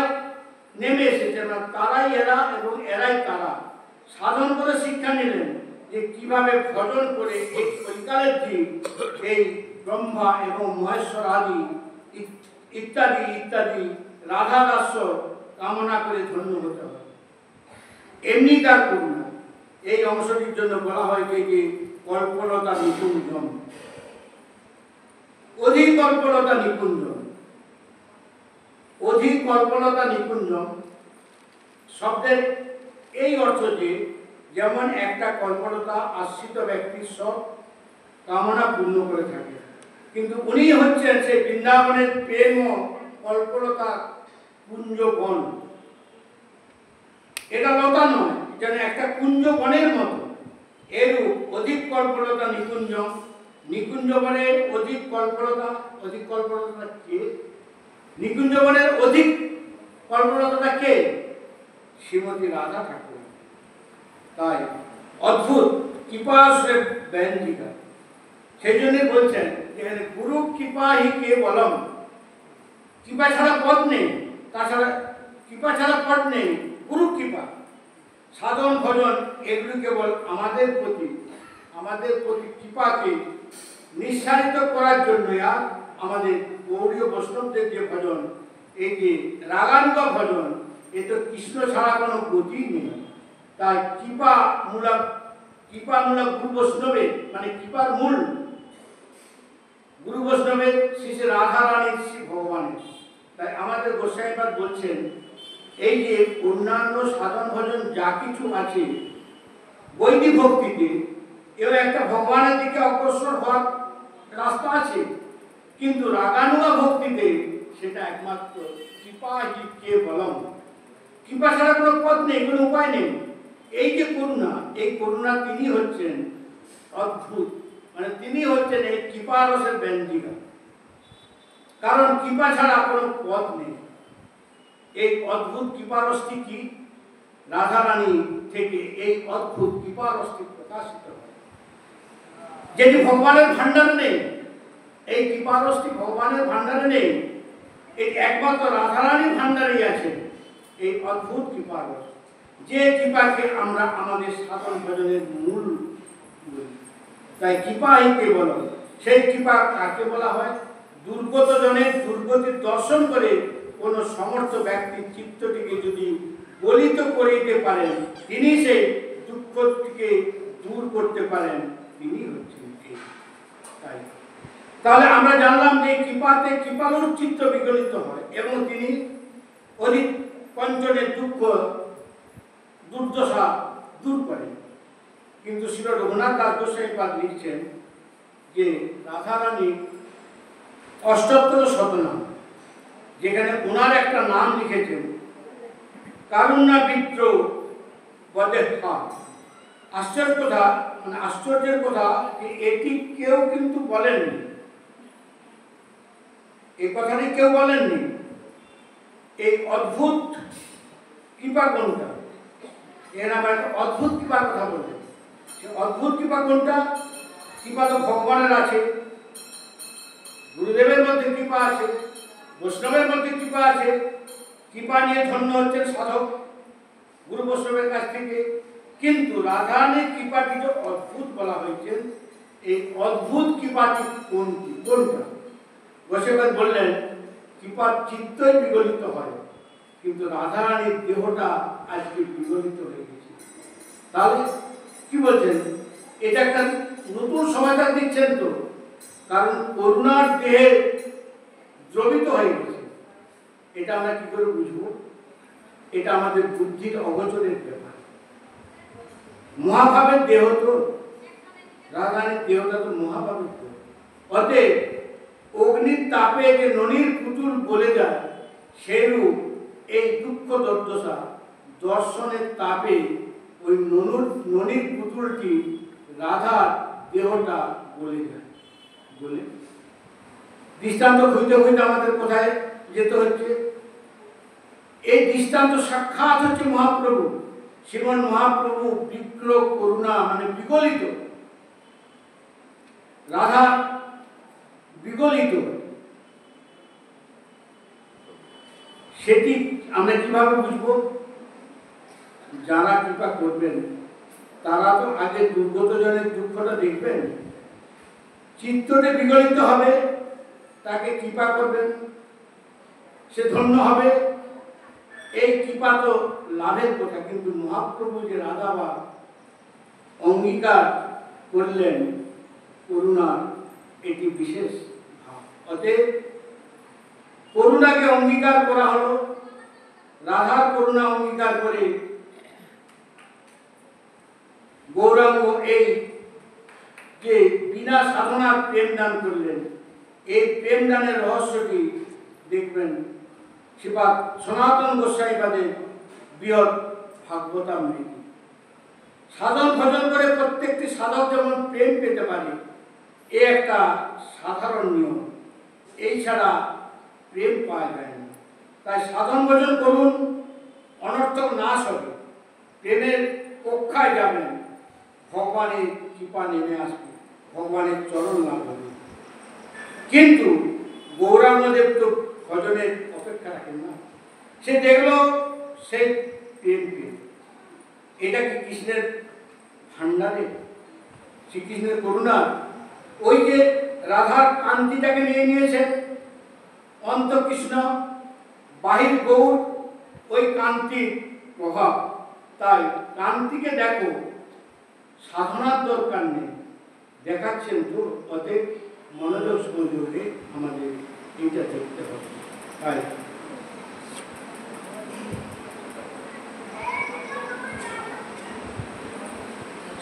নেমে এসেছেন। তারাই এরা এবং এরাই তারা সাধন করে শিক্ষা নিলেন যে কিভাবে ভজন করে এই কৈকালের জীব এই ব্রহ্মা এবং মহেশ্বর আদি ইত্যাদি ইত্যাদি রাধা দাস্য কামনা করে ধন্য হতে হবে। এমনি তার করুণা। এই অংশটির জন্য বলা হয়েছে যে কল্পলতা নিকুঞ্জম, অধিক কল্পলতা নিকুঞ্জম। অধিক কল্পলতা নিকুঞ্জম শব্দের এই অর্থ যে যেমন একটা কল্পলতা আশ্রিত ব্যক্তির সব কামনা পূর্ণ করে থাকে, কিন্তু উনি হচ্ছেন সেই বৃন্দাবনের প্রেম ও কল্পলতা কুঞ্জ বন। এটা লতা নয়, যেন একটা কুঞ্জ বনের মতো। এরূপ অধিক কল্পলতা নিকুঞ্জম, নিকুঞ্জ বনের অধিক কল্পলতা। অধিক কল্পলতা কে? নিকুঞ্জ বনের অধিক কল্পলতা কে? শ্রীমতী রাধা ঠাকুর। তাই অদ্ভুত কৃপাশ্রয় ব্যঞ্জিকা। সেই জন্য বলছেন এখানে গুরু কৃপা হি কে বলম। কৃপা ছাড়া পথ নেই, তাছাড়া কৃপা ছাড়া পথ নেই। গুরু কৃপা, সাধন ভজন এগুলি কেবল আমাদের প্রতি কৃপাকে নিঃসারিত করার জন্য। আর আমাদের গৌড়ীয় বৈষ্ণবদের যে ভজন, এই যে রাগানুগ ভজন, এ তো কৃষ্ণ ছাড়া কোনো গতি নেই। তাই কৃপামূলক গুরু বৈষ্ণবের, মানে কৃপার মূল গুরু বৈষ্ণবের শ্রী শ্রী রাধা রানীর, শ্রী ভগবানের। তাই আমাদের গোসাইপাদ বলছেন এই যে অন্যান্য সাধন ভজন যা কিছু আছে বৈদিক ভক্তিতে, এও একটা ভগবানের দিকে অগ্রসর হওয়ার রাস্তা আছে, কিন্তু রাগানুগা ভক্তিতে সেটা একমাত্র কৃপা হি কে বলম। কৃপা ছাড়া কোনো পথ নেই, কোনো উপায় নেই। এই যে করুণা, এই করুণা তিনি হচ্ছেন অদ্ভুত, মানে তিনি হচ্ছেন এই কৃপারসের ব্যঞ্জিকা। কারণ কৃপা ছাড়া কোনো পথ নেই। এই অদ্ভুত কৃপারসটি কি? রাধারানী থেকে এই অদ্ভুত কৃপারসটি প্রকাশিত হয়, যেটি ভগবানের ভান্ডারে নেই। এই কৃপারসটি ভগবানের ভান্ডারে নেই, এটি একমাত্র রাধারানীর ভান্ডারেই আছে এই অদ্ভুত কৃপারস, যে কৃপাকে আমরা আমাদের সাধন ভজনের মূল বলি। তাই কৃপাই কেবল, সেই কৃপা কাকে বলা হয়? দুর্গত জনের দুর্গতির দর্শন করে কোনো সমর্থ ব্যক্তির চিত্তটিকে যদি গলিত করিতে পারেন, তিনি সেই দুঃখটিকে দূর করতে পারেন, তিনি হচ্ছেন এই। তাই তাহলে আমরা জানলাম যে কৃপাতে কৃপালুর চিত্ত বিগলিত হয় এবং তিনি অধিক পঞ্চনের দুঃখ দুর্দশা দূর করেন। কিন্তু শ্রী রঘুনাথ দাস গোস্বামীপাদ লিখছেন যে রাধারানী অষ্টোত্তর শতনাম, যেখানে ওনার একটা নাম লিখেছেন কারুণ্যা বিদ্র বদেহা। আশ্চর্য কথা, মানে আশ্চর্যের কথা যে এটি কেউ কিন্তু বলেননি, এই কথাটি কেউ বলেননি। এই অদ্ভুত কৃপা কোনটা? এর আবার একটা অদ্ভুত কৃপার কথা বললেন। সে অদ্ভুত কৃপা কোনটা? কৃপা তো ভগবানের আছে, গুরুদেবের মধ্যে কৃপা আছে, বৈষ্ণবের মধ্যে কৃপা আছে। কৃপা নিয়ে ধন্য হচ্ছেন সাধক গুরু বৈষ্ণবের কাছ থেকে। কিন্তু রাধারানীর কৃপাটি যে অদ্ভুত বলা হয়েছে, এই অদ্ভুত কৃপাটি কোনটা? গোস্বামীপাদ বললেন কৃপার চিত্তই বিগলিত হয়, কিন্তু রাধারানীর দেহটা আজকে বিগলিত হয়ে গেছে। তাহলে কি বলছেন? এটা একটা নতুন সমাধান দিচ্ছেন তো, কারণ করুণার দেহে দ্রবিত হয়ে গেছে। এটা আমরা কি করে বুঝবো? এটা আমাদের বুদ্ধির অগোচরের ব্যাপার। মহাভাবের দেহ তো, রাধারানীর দেহটা তো মহাভাবের দেহ। অতএব অগ্নির তাপে যে ননির পুতুল গলে যায়, সেরূপ এই দুঃখ দুর্দশা দর্শনের তাপে ওই ননির পুতুলটি রাধার দেহটা গলে যায়। বলে দৃষ্টান্ত খুঁজতে খুঁজতে আমাদের কোথায় যেতে হচ্ছে? এই দৃষ্টান্ত সাক্ষাৎ হচ্ছে মহাপ্রভু। শ্রীমন মহাপ্রভু বিগ্র করুণা, মানে বিগলিত, রাধা বিগলিত, সেটি আমরা কিভাবে বুঝবো? যারা কৃপা করবেন তারা তো আগে দুর্গত জনের দুঃখটা দেখবেন, চিত্তটা বিগলিত হবে, তাকে কৃপা করবেন, সে ধন্য হবে। এই কৃপা তো লাভের কথা। কিন্তু মহাপ্রভু যে রাধাবা অঙ্গীকার করলেন করুণার, এটি বিশেষ ভাব। অতএব করুণাকে অঙ্গীকার করা হলো, রাধার করুণা অঙ্গীকার করে গৌরাঙ্গ এই যে বিনা সাধনার প্রেম দান করলেন, এই প্রেম দানের রহস্যটি দেখবেন শ্রীপাদ সনাতন গোস্বামীপাদের বৃহৎ ভাগবতামৃতি। সাধন ভজন করে প্রত্যেকটি সাধক যেমন প্রেম পেতে পারে, এ একটা সাধারণ নিয়ম। এই ছাড়া প্রেম পাওয়া যায় না। তাই সাধন ভজন করুন, অনর্থক নাশ হবে, প্রেমের কক্ষায় যাবেন, ভগবানের কৃপা নেমে আসবে, ভগবানের চরণ লাভ হবে। কিন্তু গৌরাঙ্গদেব তো ভজনের অপেক্ষা রাখেন না। সে দেখলো সেই প্রেম প্রেম, এটা কি কৃষ্ণের ভান্ডারে, শ্রীকৃষ্ণের করুণা? ওই যে রাধার কান্তিটাকে নিয়ে নিয়েছেন, অন্ত কৃষ্ণ বাহির গৌর, ওই কান্তির প্রভাব। তাই কান্তিকে দেখো, সাধনার দরকার নেই, দেখাচ্ছেন তো। অতএব মনোযোগ সংযোগে আমাদের এইটা দেখতে হবে। তাই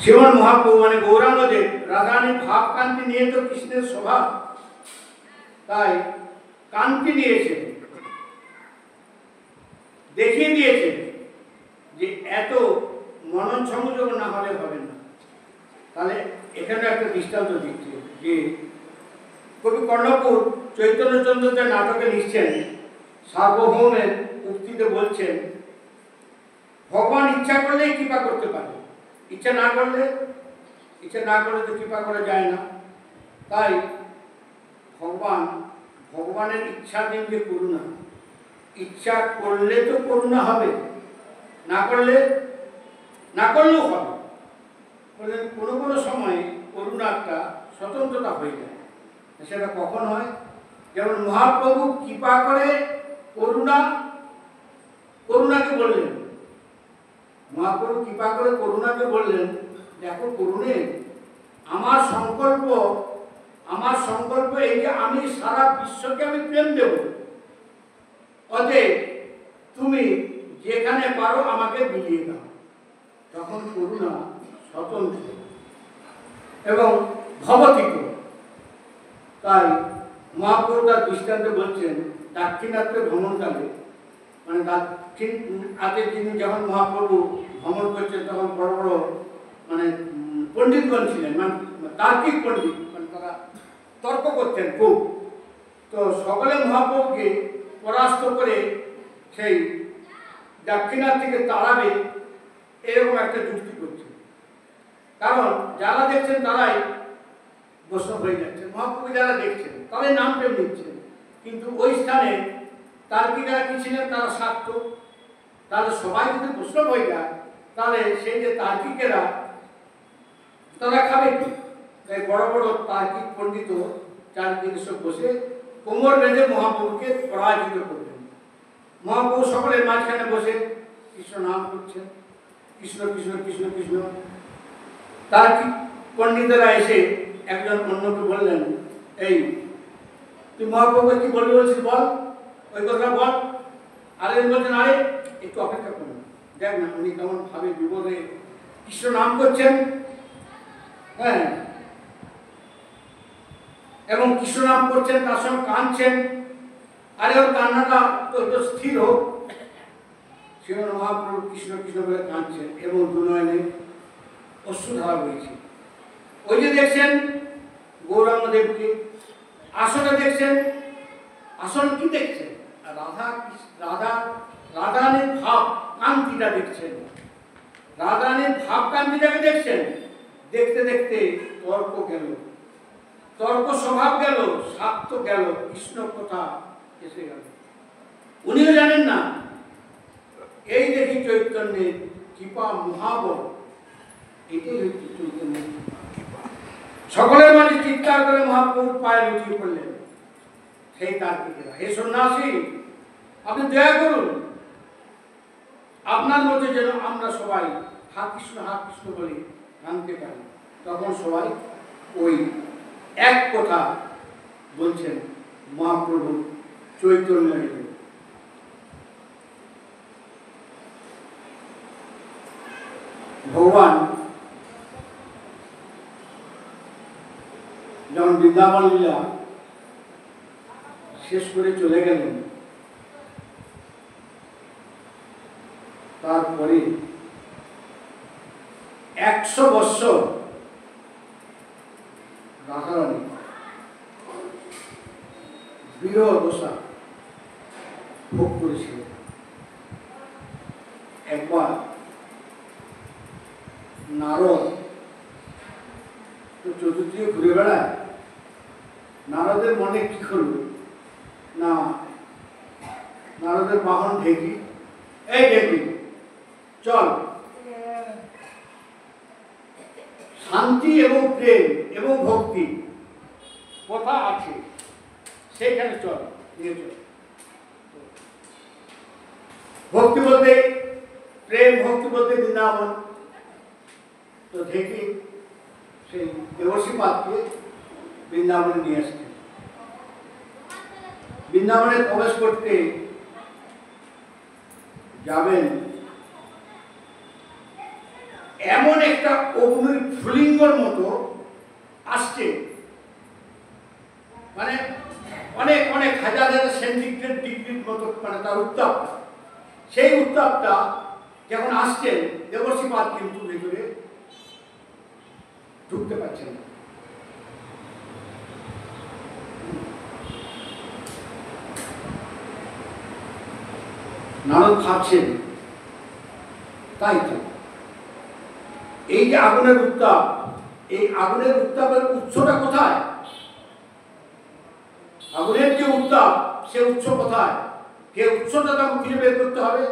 শ্রীমন মহাপ্রভু মানে গৌরাঙ্গদেব রাধারানীর ভাব কান্তি নিয়ে তো কৃষ্ণের স্বভাব, তাই কান্তি নিয়েছেন, দেখিয়ে দিয়েছেন যে এত মনোযোগ দৃষ্টান্ত দিচ্ছে যে কবি কর্ণপুর চৈতন্যচন্দ্র যে নাটকে লিখছেন সার্বভৌমের উক্তিতে বলছেন ভগবান ইচ্ছা করলেই কৃপা করতে পারে, ইচ্ছা না করলে তো কৃপা করা যায় না। তাই ভগবানের ইচ্ছাধীন যে করুণা, ইচ্ছা করলে তো করুণা হবে, না করলেও হবে। বলে কোনো সময় করুণা একটা স্বতন্ত্রতা হয়ে যায়। সেটা কখন হয়? যেমন মহাপ্রভু কৃপা করে করুণাকে বললেন, মহাপ্রভু কৃপা করে করুণাকে বললেন, দেখো করুণে, আমার সংকল্প এই যে আমি সারা বিশ্বকে আমি প্রেম দেব, অতএব তুমি যেখানে পারো আমাকে বিলিয়ে দাও। তখন করুণা স্বতন্ত্র এবং ভবতীত। তাই মহাপ্রভু তার দৃষ্টান্তে বলছেন দাক্ষিণাত্যে ভ্রমণকালে, মানে দাক্ষিণাত্যে যিনি যখন মহাপ্রভু ভ্রমণ করছেন তখন বড় বড় মানে পণ্ডিতগণ ছিলেন, মানে তার্কিক পণ্ডিত, মানে তারা তর্ক করতেন খুব। তো সকলে মহাপ্রভুকে পরাস্ত করে সেই দাক্ষিণাত্য থেকে তাড়াবে এরকম একটা যুক্তি করছে। কারণ যারা দেখছেন তারাই বৈষ্ণব হয়ে যাচ্ছেন, মহাপ্রভু যারা দেখছেন তারাই নাম প্রেম নিচ্ছেন। কিন্তু ওই স্থানে তার্কিকরা কি ছিলেন? তারা স্বার্থ। তাহলে সবাই যদি বৈষ্ণব হয়ে যায় তাহলে সেই যে তার্কিকেরা তারা খাবে কি? তাই বড় বড় তার্কিক পণ্ডিত চারিদিকে সব বসে কোমর বেঁধে মহাপ্রভুকে পরাজিত করবেন। মহাপ্রভু সকলের মাঝখানে বসে কৃষ্ণ নাম করছেন, কৃষ্ণ কৃষ্ণ কৃষ্ণ কৃষ্ণ। তার্কিক পণ্ডিতেরা এসে একজন অন্যকে বললেন, এই তুই মহাপ্রভুকে কি বলবি বলছিস, বল, ওই কথা বল। আরেকজন বলছেন, আরে একটু অপেক্ষা করুন, দেখ না উনি কেমন ভাবে বিপদে কৃষ্ণ নাম করছেন, হ্যাঁ, এবং কৃষ্ণ নাম করছেন, তার সঙ্গে কাঁদছেন। আরে ওর কান্নাটা তো স্থির হোক। সেখানে মহাপ্রভু কৃষ্ণ কৃষ্ণ বলে কাঁদছেন এবং দুনয়নে অশ্রুধারা বইছে। ওই যে দেখছেন গৌরাঙ্গ দেবকে আসলে দেখছেন, আসল কি দেখছেন? রাধারানীর ভাব কান্তিটা দেখছেন, রাধারানীর ভাব কান্তিটাকে দেখছেন। দেখতে দেখতে তর্ক গেল, তর্ক স্বভাব গেল, স্বার্থ গেল, কৃষ্ণ কথা এসে গেল। উনিও জানেন না। এই দেখি চৈতন্যের কৃপা মহাবল, এটাই হচ্ছে চৈতন্যের কৃপা। সকলের মাঝে চিৎকার করে মহাপ্রভুর পায়ে লুটিয়ে পড়লেন সেই তার্কিকেরা, হে সন্ন্যাসী, আপনি দয়া করুন, আপনার মধ্যে যেন আমরা সবাই হা কৃষ্ণ বলে জানতে পারি। তখন সবাই ওই এক কথা বলছেন মহাপ্রভু চৈতন্য। ভগবান যখন বৃন্দাবন লীলা শেষ করে চলে গেলেন, তারপরে 100 বৎসর রাধারানী বিরহ দশা ভোগ করেছিল। একবার নারদ তো চতুর্দিকে ঘুরে বেড়ায়, নারদের মনে কি করবে না, নারদের বাহন ঢেকি, এই ঢেকি চল, শান্তি এবং প্রেম এবং ভক্তি কথা আছে সেইখানে চল, নিয়ে চল। ভক্তি বলতে প্রেম, ভক্তি বলতে বৃন্দাবন। তো ঢেকি সেই দেবর্ষী পাত্রকে বৃন্দাবনে নিয়ে আসছে। বৃন্দাবনে প্রবেশ করতে যাবেন, এমন একটা অগ্নির স্ফুলিঙ্গর মতো আসছে, মানে অনেক অনেক হাজার হাজার সেন্টিগ্রেড ডিগ্রির মতো, মানে তার উত্তাপটা, সেই উত্তাপটা যখন আসছেন দেবর্ষী পাদ কিন্তু ভেতরে ঢুকতে পারছেন না। নারদ ভাবছেন তাই তো, এই যে আগুনের উত্তাপ, এই আগুনের উত্তাপের উৎসটা কোথায়? আগুনের যে উত্তাপ, সে উৎস কোথায়? সে উৎসটা তাকে খুঁজে বের করতে হবে।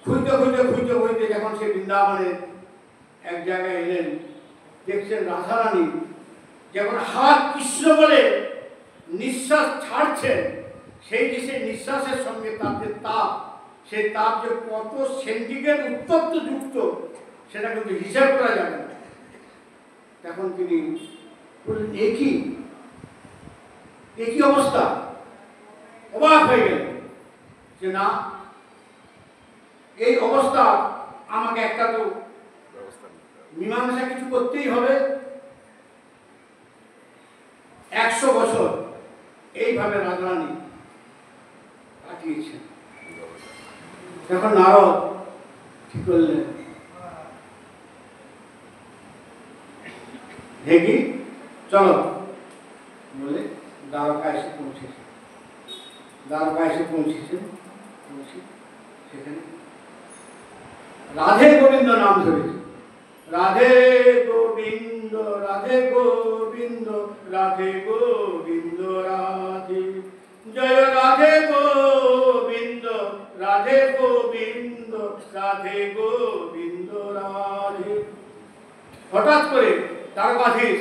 খুঁজতে খুঁজতে খুঁজতে খুঁজতে যখন সে বৃন্দাবনে এক জায়গায় এলেন, দেখছেন রাধারানী যখন হাত কৃষ্ণ বলে নিঃশ্বাস ছাড়ছেন, সেই যে সেই নিঃশ্বাসের সঙ্গে তার যে তাপ, সেই তাপ যে কত সেন্টিগ্রেড উত্তপ্ত যুক্ত, সেটা কিন্তু হিসাব করা যাবে না। তখন তিনি বললেন, একই অবস্থা। অবাক হয়ে গেলেন যে না, এই অবস্থা আমাকে একটা তো মীমাংসা কিছু করতেই হবে। 100 বছর এইভাবে রাধারানী কাটিয়েছেন। তখন নারদ কি করলেন, দেখি চলো বলে দ্বারকা এসে পৌঁছেছেন। দ্বারকা এসে পৌঁছেছেন, সেখানে রাধে গোবিন্দ নাম ধরেছে। রাধে গোবিন্দ, রাধে গোবিন্দ, রাধে গোবিন্দ রাধে, জয় রাধে গোবিন্দ, রাধে গোবিন্দ, রাধে গোবিন্দ রাধে। হঠাৎ করে দ্বারকাধীশ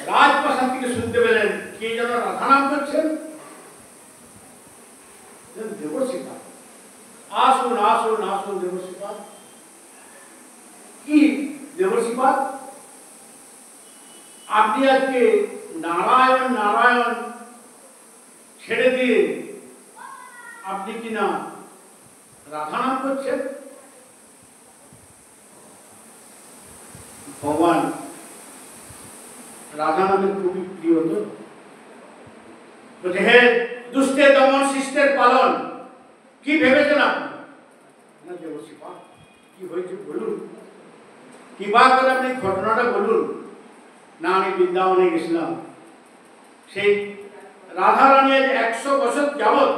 রাজপ্রাসাদ থেকে শুনতে পেলেন কে যেন রাধা নাম করছেন। দেবর্ষিকা, আসুন আসুন আসুন দেবর্ষিকা। কি দেবর্ষিপাদ, আপনি আজকে নারায়ণ নারায়ণ ছেড়ে দিয়ে আপনি কিনা রাধা নাম করছেন? ভগবান রাধা নামের খুবই প্রিয় তো। বলছে, হে দুষ্টের দমন শিষ্টের পালন, কি ভেবেছেন আপনি? না দেবর্ষিপাদ, কি হয়েছে বলুন, কি বা করে আপনি ঘটনাটা বলুন। না, আমি বৃন্দাবনে গেছিলাম, সেই রাধারানী 100 বছর যাবৎ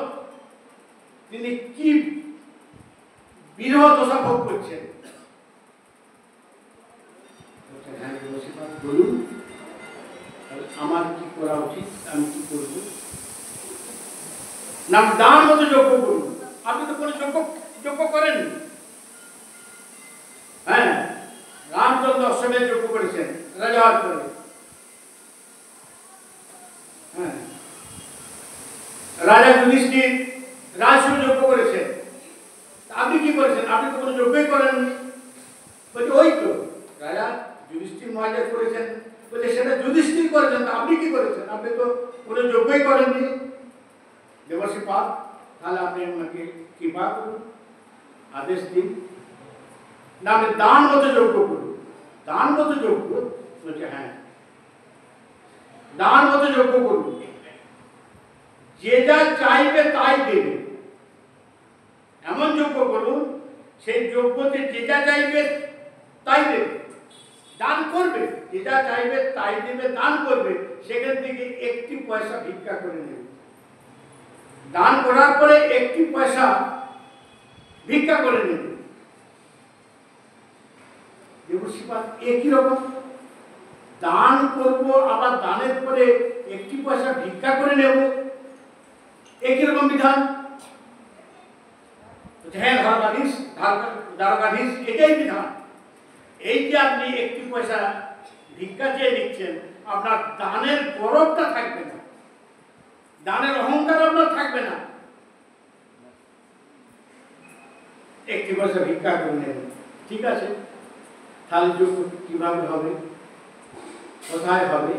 তিনি কি বিরহ দশা ভোগ করছেন। বলুন আমার কি করা উচিত, আমি কি করব? না, দান মতো যোগ্য করুন। আপনি তো কোনো যোগ্য করেন। হ্যাঁ, রামচন্দ্র অশ্বমেধ যজ্ঞ করেছেন রাজার করে। হ্যাঁ, রাজা যুধিষ্ঠির রাজসূয় যজ্ঞ করেছেন। আপনি কি করেছেন? আপনি তো কোনো যজ্ঞই করেননি। বলছে, ওই তো রাজা যুধিষ্ঠির মহারাজ করেছেন। বলছে, সেটা যুধিষ্ঠির করেছেন, আপনি কি করেছেন? আপনি তো কোনো যজ্ঞই করেননি। দেবর্ষিপাদ, তাহলে আপনি আমাকে কৃপা করুন, আদেশ দিন। না, আপনি দান মতো যোগ্য করুন। দান মতো যোগ্য? বলছে, হ্যাঁ, দান মতো যোগ্য করুন। যে যা চাইবে তাই দেবে, এমন যোগ্য করুন সেই যোগ্যতে যে যা চাইবে তাই দেবে, দান করবে। যে যা চাইবে তাই দেবে, দান করবে। সেখান থেকে 1টি পয়সা ভিক্ষা করে নেবে। দান করার পরে 1টি পয়সা ভিক্ষা করে নেবে। দেবর্ষিপাদ, একই রকম দান করব, আবার দানের পরে 1টি পয়সা ভিক্ষা করে নেব, একই রকম বিধান। হ্যাঁ দ্বারকাধীশ, এটাই বিধান। এই যে আপনি 1টি পয়সা ভিক্ষা চেয়ে নিচ্ছেন, আপনার দানের গৌরবটা থাকবে না, দানের অহংকার আপনার থাকবে না। 1টি পয়সা ভিক্ষা করে নেবেন, ঠিক আছে। তাহলে যোগ্য কিভাবে হবে, কোথায় হবে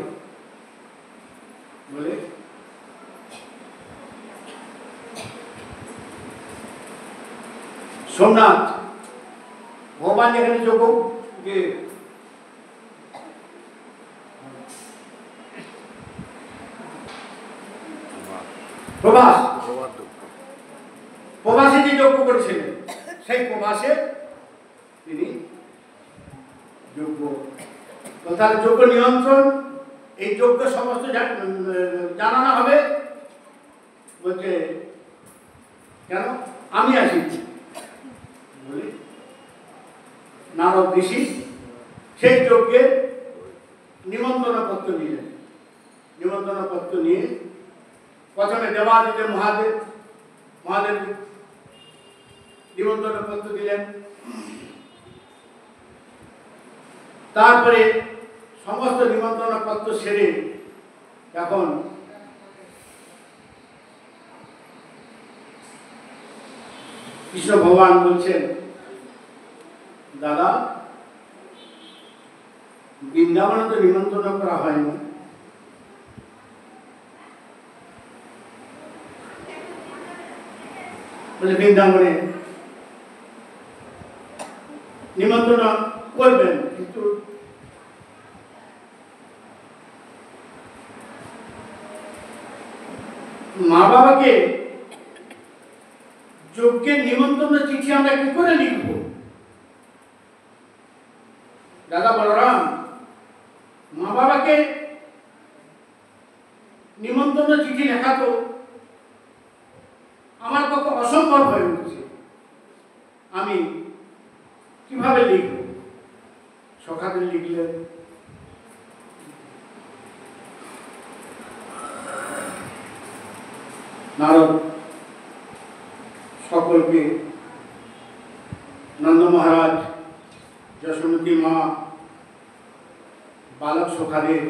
বলে সোমনাথ ভগবান যেখানে যোগ্য যে প্রবাসে যে যজ্ঞ করেছিলেন, সেই প্রবাসে তিনি যোগ্য, তার যোগ্য নিয়ন্ত্রণ, এই যোগ্য সমস্ত জানানো হবে। বলছে, কেন আমি আছি বলে নারদ ঋষি সেই যজ্ঞের নিমন্ত্রণ পত্র নিলেন। নিমন্ত্রণ পত্র নিয়ে প্রথমে দেবাদিদেব মহাদেব নিমন্ত্রণ পত্র দিলেন। তারপরে সমস্ত নিমন্ত্রণ পত্র সেরে এখন কৃষ্ণ ভগবান বলছেন, দাদা বৃন্দাবনে তো নিমন্ত্রণ করা হয়নি, বলে বৃন্দাবনে নিমন্ত্রণ করবেন, কিন্তু মা বাবাকে যজ্ঞের নিমন্ত্রণ চিঠি আমরা কি করে লিখব? দাদা বলরাম, মা বাবাকে নিমন্ত্রণ চিঠি লেখা তো আমার পক্ষে অসম্ভব হয়ে উঠছে, আমি কিভাবে লিখব? সখাদের লিখলেন। নারদ সকলকে, নন্দ মহারাজ, যশোমতী মা, বালক সখাদের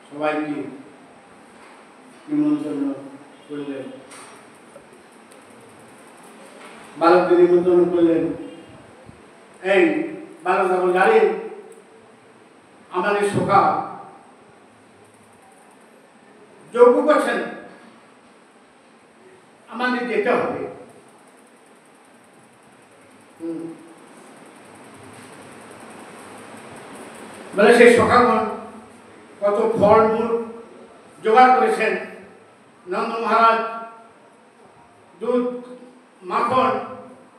সবাইকে নিমন্ত্রণ করলেন। বালকদের নিমন্ত্রণ করলেন। এই বালক যখন জানেন আমাদের সখা যজ্ঞ করছেন, আমাদের যেতে হবে। বলে সেই সখাগণ কত ফল মূল জোগাড় করেছেন। নন্দ মহারাজ দুধ, মাখন,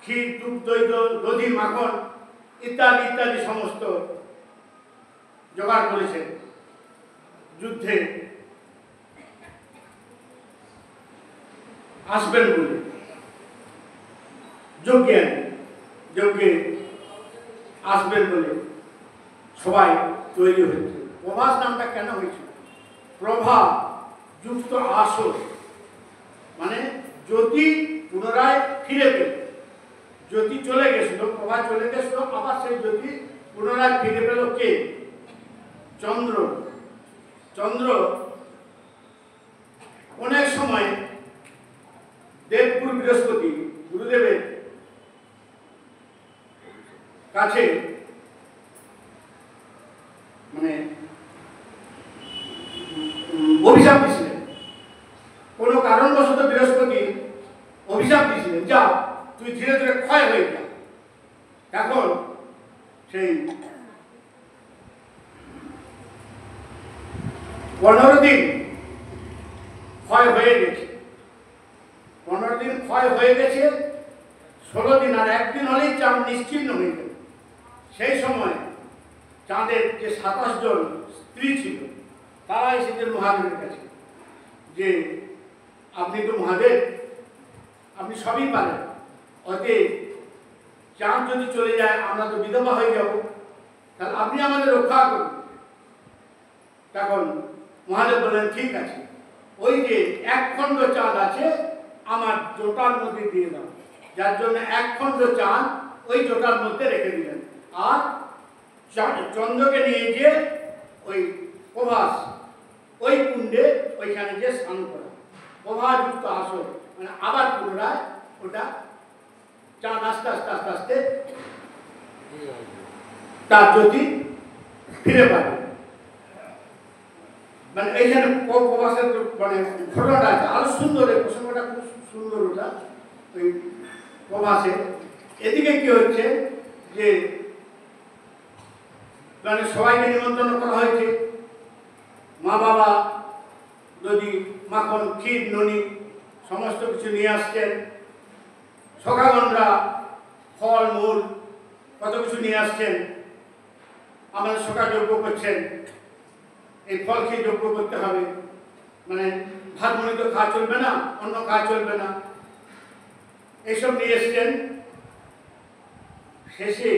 ক্ষীর, দুধ, দই, দধি, মাখন ইত্যাদি ইত্যাদি সমস্ত জোগাড় করেছেন। যুদ্ধে আসবেন বলে, যজ্ঞে আসবেন বলে সবাই তৈরি হয়েছে। প্রভাস নামটা কেন হয়েছিল? প্রভা যুক্ত আসর, মানে জ্যোতি পুনরায় ফিরে পেল। জ্যোতি চলে গেছিল, প্রভা চলে গেছিল, আবার সেই জ্যোতি পুনরায় ফিরে পেল কে? চন্দ্র। চন্দ্র অনেক সময় দেবগুরু বৃহস্পতি গুরুদেবের কাছে মানে অভিশাপ দিয়েছিলেন। কোনো কারণবশত বৃহস্পতি অভিশাপ দিয়েছিলেন, যা তুই ধীরে ধীরে ক্ষয় হয়ে যা। এখন সেই 15 দিন ক্ষয় হয়ে গেছে। 15 দিন ক্ষয় হয়ে গেছে, 16 দিন আর একদিন হলেই চাঁদ নিশ্চিহ্ন হয়ে গেল। সেই সময় চাঁদের যে 27 জন স্ত্রী ছিল, তারা এসেছেন মহাদেবের কাছে যে আপনি তো মহাদেব, আপনি সবই পারেন, অতএব চাঁদ যদি চলে যায় আমরা তো বিধবা হয়ে যাব, তাহলে আপনি আমাদের রক্ষা করুন। তখন মহাদেব বললেন, ঠিক আছে, ওই যে 1 খণ্ড চাঁদ আছে আমার জোটার মধ্যে দিয়ে দাও। যার জন্য 1 খণ্ড চাঁদ ওই জোটার মধ্যে রেখে দিলেন। আর চন্দ্রকে নিয়ে গিয়ে ওই প্রভাস, ওই কুণ্ডে ওইখানে যে স্নান করা, প্রভাযুক্ত আসর, মানে আবার পুনরায় ওটা চাঁদ আস্তে আস্তে আস্তে আস্তে তার জ্যোতি ফিরে পাবে। মানে এইখানে প্রভাসের মানে ঘটনাটা আছে, আরো সুন্দর, এই প্রসঙ্গটা খুব সুন্দর। ওটা ওই প্রভাসের এদিকে কি হচ্ছে যে মানে সবাইকে নিমন্ত্রণ করা হয়েছে। মা বাবা যদি মাখন, ক্ষীর, ননি সমস্ত কিছু নিয়ে আসছেন। সখাগণরা ফল মূল কত কিছু নিয়ে আসছেন। আমাদের সখা যজ্ঞ করছেন, এই ফল খেয়ে যজ্ঞ করতে হবে। মানে ভাত মুড়ি তো খাওয়া চলবে না, অন্য খাওয়া চলবে না, এইসব নিয়ে এসছেন। শেষে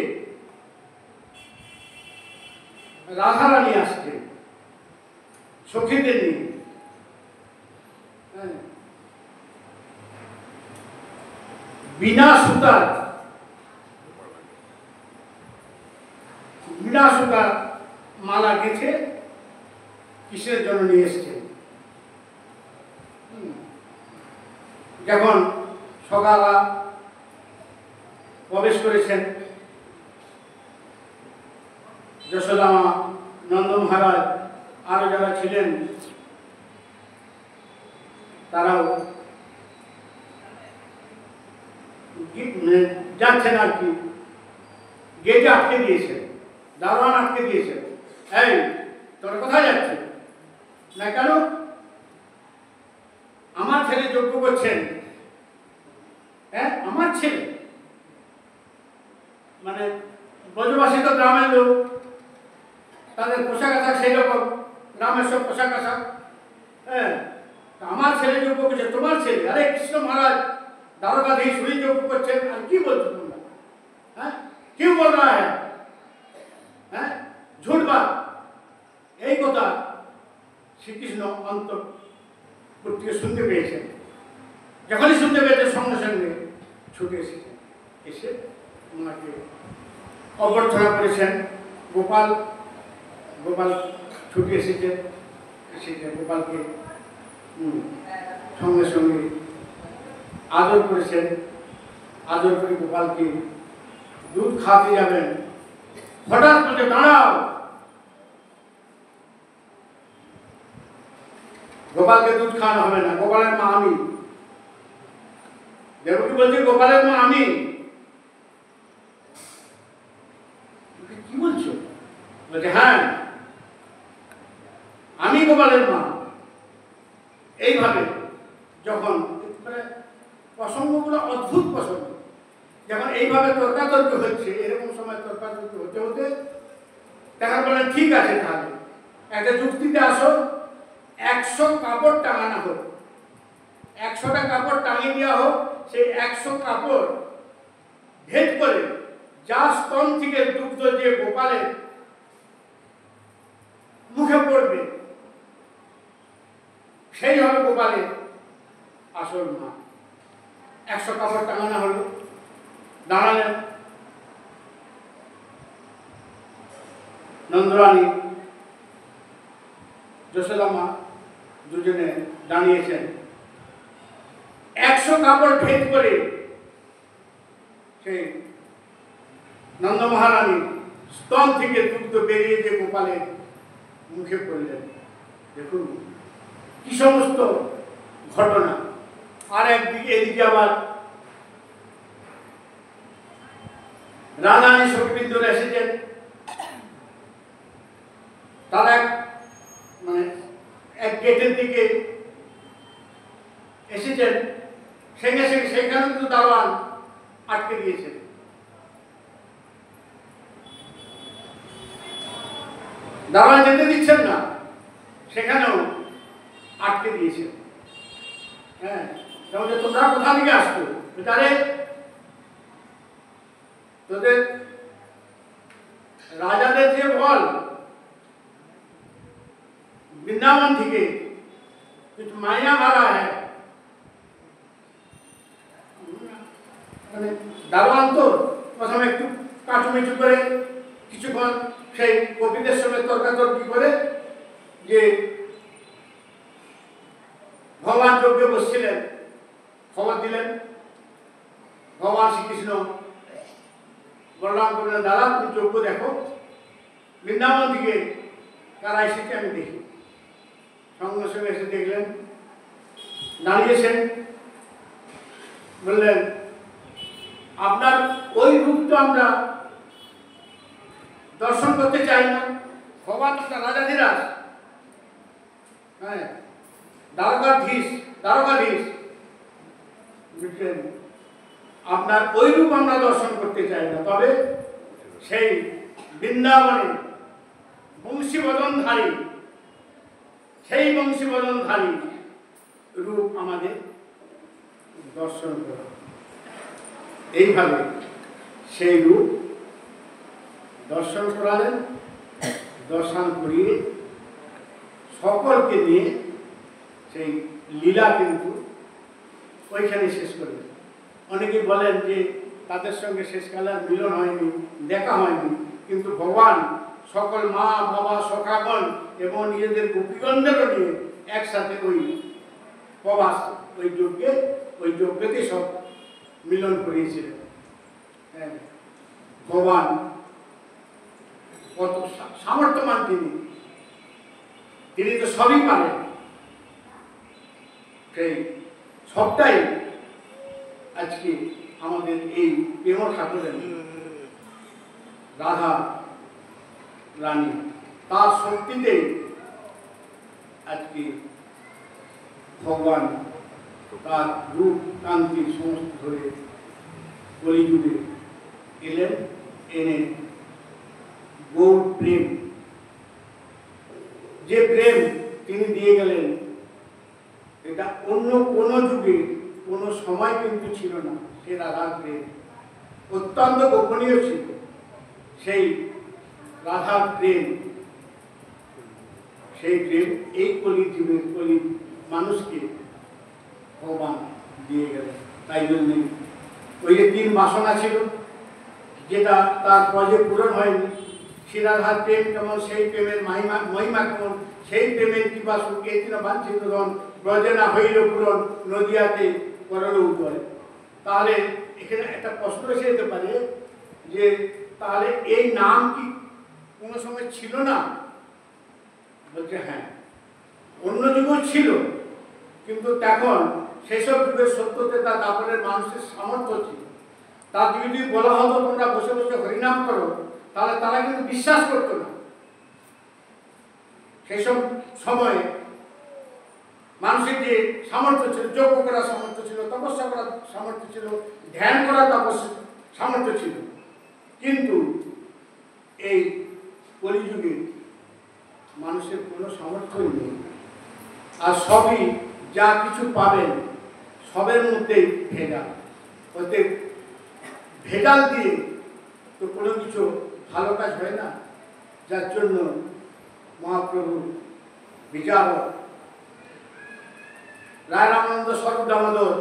রাধারানী আসছেন সখীদের নিয়ে। বিনা সুতার মালা গেছে কিসের জন্য নিয়ে এসছেন। যখন সকালা প্রবেশ করেছেন, যশোদা মা, নন্দ মহারাজ, আরো যারা ছিলেন তারাও যাচ্ছেন আর কি, গেটে আটকে দিয়েছেন, দারোয়ান আটকে দিয়েছেন। এই তোরা কোথায় যাচ্ছে? না কেন? আমার ছেলে যজ্ঞ করছেন। হ্যাঁ, আমার ছেলে মানে ব্রজবাসী তো গ্রামের লোক, তাদের পোশাক আশাক সেই রকম, গ্রামের সব পোশাক আশাক। হ্যাঁ, আমার ছেলে যজ্ঞ করছে, তোমার ছেলে? আরে কৃষ্ণ মহারাজ দারোগাধীশ উনি যজ্ঞ করছেন, আর কি বলছো তোমরা? হ্যাঁ, কি বল রা হ্যাঁ? হ্যাঁ, ঝুট বাত। এই কথা শ্রীকৃষ্ণ অন্তর্বর্তীকে শুনতে পেয়েছেন। যখনই শুনতে পেয়েছেন সঙ্গে সঙ্গে ছুটে এসেছেন, এসে ওনাকে অভ্যর্থনা করেছেন। গোপাল ছুটে এসেছেন, গোপালকে সঙ্গে সঙ্গে আদর করেছেন। আদর করে গোপালকে দুধ খাওয়াতে যাবেন, হঠাৎ করে দাঁড়াও। গোপালকে দুধ খাওয়ানো হবে না, গোপালের মা আমি। দেবকী বলছে গোপালের মা আমি। কি বলছো? বলছে হ্যাঁ, আমি গোপালের মা। এইভাবে যখন প্রসঙ্গগুলো অদ্ভুত প্রসঙ্গ, যখন এইভাবে তর্কাতর্কি হচ্ছে, এরকম সময় তর্কাতর্কি হতে হতে দেখা বলেন ঠিক আছে, তাহলে একটা যুক্তিতে আসো, 100 কাপড় টাঙানো হোক, 100টা কাপড় টাঙিয়ে দেওয়া হোক। সেই 100 কাপড় ভেদ করে যা স্তন থেকে দুগ্ধ যে গোপালের মুখে পড়বে, সেই হবে গোপালের আসল মা। 100 কাপড় টাঙানো হলো, দাঁড়ালেন নন্দরানী, যশোদা মা, দুজনে দাঁড়িয়েছেন। 100 কাপড় ভেদ করে সেই নন্দ মহারানী স্তন থেকে দুগ্ধ বেরিয়ে যে গোপালের মুখে পড়লেন। দেখুন কি সমস্ত ঘটনা। আর একদিকে এদিকে আবার রাধারানী সখীবৃন্দরা এসেছেন, তারা মানে এক গেটের দিকে এসেছেন, সেখানে কিন্তু দারোয়ান আটকে দিয়েছেন। দারোয়ান যেতে দিচ্ছেন না, সেখানেও আটকে দিয়েছেন। হ্যাঁ, তোমরা কোথা থেকে আসছো? আরে তোদের রাজাদের যে বল বৃন্দাবন থেকে कुछ माया भरा है। মানে দারোয়ান তো প্রথমে একটু কাটুমিটু করে কিছুক্ষণ সেই কবিদের সঙ্গে তর্কাতর্কি করে যে ভগবান যজ্ঞে বসছিলেন, খবর দিলেন। ভগবান শ্রীকৃষ্ণ বলরাম করলেন, দাদা তুমি যজ্ঞ দেখো, বৃন্দাবন থেকে কারা এসেছে আমি দেখি। সঙ্গে সঙ্গে এসে দেখলেন, দাঁড়িয়েছেন, বললেন আপনার ওই রূপ তো আমরা দর্শন করতে চাই না। ভগবান রাজাধিরাজ, হ্যাঁ দারোগাধীশ বুঝলেন, আপনার ওই রূপ আমরা দর্শন করতে চাই না। তবে সেই বৃন্দাবনে বংশীবদনধারী সেই বংশীবদনধারী রূপ আমাদের দর্শন করা। এইভাবে সেই রূপ দর্শন করালেন, দর্শন করিয়ে সকলকে নিয়ে সেই লীলা কিন্তু ওইখানে শেষ করলেন। অনেকে বলেন যে তাদের সঙ্গে শেষকালে মিলন হয়নি, দেখা হয়নি, কিন্তু ভগবান সকল মা বাবা সখাগণ এবং নিজেদের গোপীগণদেরও নিয়ে একসাথে ওই প্রবাস ওই যজ্ঞতে সব মিলন করিয়েছিলেন। ভগবান কত সামর্থ্যবান তিনি তো সবই পারেন। সেই সবটাই আজকে আমাদের এই প্রেম ঠাকুরের রাধা রানী তার শক্তিতে আজকে ভগবান তার রূপ কান্তি সমস্ত ধরে কলিযুগে এলেন, এনে গৌর প্রেম, যে প্রেম তিনি দিয়ে গেলেন এটা অন্য কোনো যুগে কোনো সময় কিন্তু ছিল না। সে রাধার প্রেম অত্যন্ত গোপনীয় ছিল। সেই রাধার প্রেম, সেই প্রেম এই কলিযুগের কলি মানুষকে ভগবান দিয়ে গেলেন। তাই জন্যে ওই যে 3 বাসনা ছিল যেটা তার প্রজে পূরণ হয়নি, শ্রী রাধার প্রেম কেমন, সেই প্রেমের মহিমা কেমন, সেই প্রেমের কৃপা সুখে তিন বাঞ্ছিত ধন ব্রজে না হইল পূরণ, নদিয়াতে করল উদয়। তাহলে এখানে একটা প্রশ্ন এসে যেতে পারে যে তাহলে এই নাম কি কোনো সময় ছিল না? বলছে হ্যাঁ, অন্য যুগও ছিল, কিন্তু তখন সেসব যুগের সত্যতে তার দাপনের মানুষের সামর্থ্য ছিল। তার যদি বলা হতো তোমরা বসে বসে হরিনাম করো, তাহলে তারা কিন্তু বিশ্বাস করতো না। সেসব সময়ে মানুষের যে সামর্থ্য ছিল, যজ্ঞ করার সামর্থ্য ছিল, তপস্যা করার সামর্থ্য ছিল, ধ্যান করার সামর্থ্য ছিল, কিন্তু এই কলিযুগে মানুষের কোনো সামর্থ্যই নেই। আর সবই যা কিছু পাবেন সবের মধ্যেই ভেজাল। প্রত্যেক ভেজাল দিয়ে তো কোনো কিছু ভালো কাজ হয় না। যার জন্য মহাপ্রভু বিচারক রায় রামানন্দ স্বরূপ দামোদর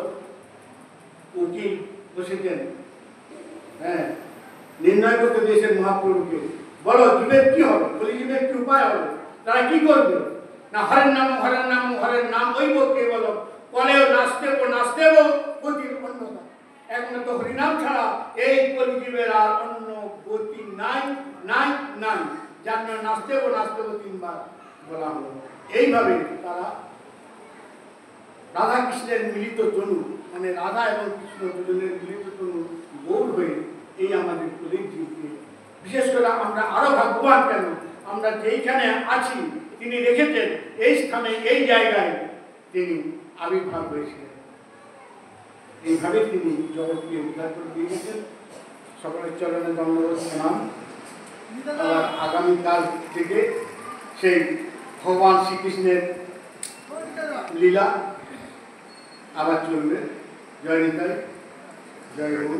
উকিল বসেছেন, নির্ণয় করতে দিয়েছেন মহাপ্রভুকে, বলো জীবের কি হবে, কলিযুগের কি উপায় হবে, তারা কি করবে? না হরের নাম হরের নাম হরের নাম ওইব কে বলো, কলেও নাচতেব গতির অন্যতা। একমাত্র হরিনাম ছাড়া এই কলিযুগের আর অন্য গতি নাই নাই নাই। যার জন্য নাচতেব 3বার বলা হলো। এইভাবে তারা রাধা কৃষ্ণের মিলিত তনু, মানে রাধা এবং কৃষ্ণ দুজনের মিলিত তনু গৌর হয়ে এই আমাদের কলিযুগকে, বিশেষ করে আমরা আরো ভাগ্যবান কেন, আমরা যেইখানে আছি তিনি রেখেছেন এই স্থানে, এই জায়গায় তিনি আবির্ভাব হয়েছিলেন। এইভাবে তিনি জগৎকে উদ্ধার করে দিয়ে গেছেন। সকলের চরণে দণ্ডবোধ প্রণাম। আবার আগামীকাল থেকে সেই ভগবান শ্রীকৃষ্ণের লীলা আবার চলবে। জয় নিতাই, জয় গুরু।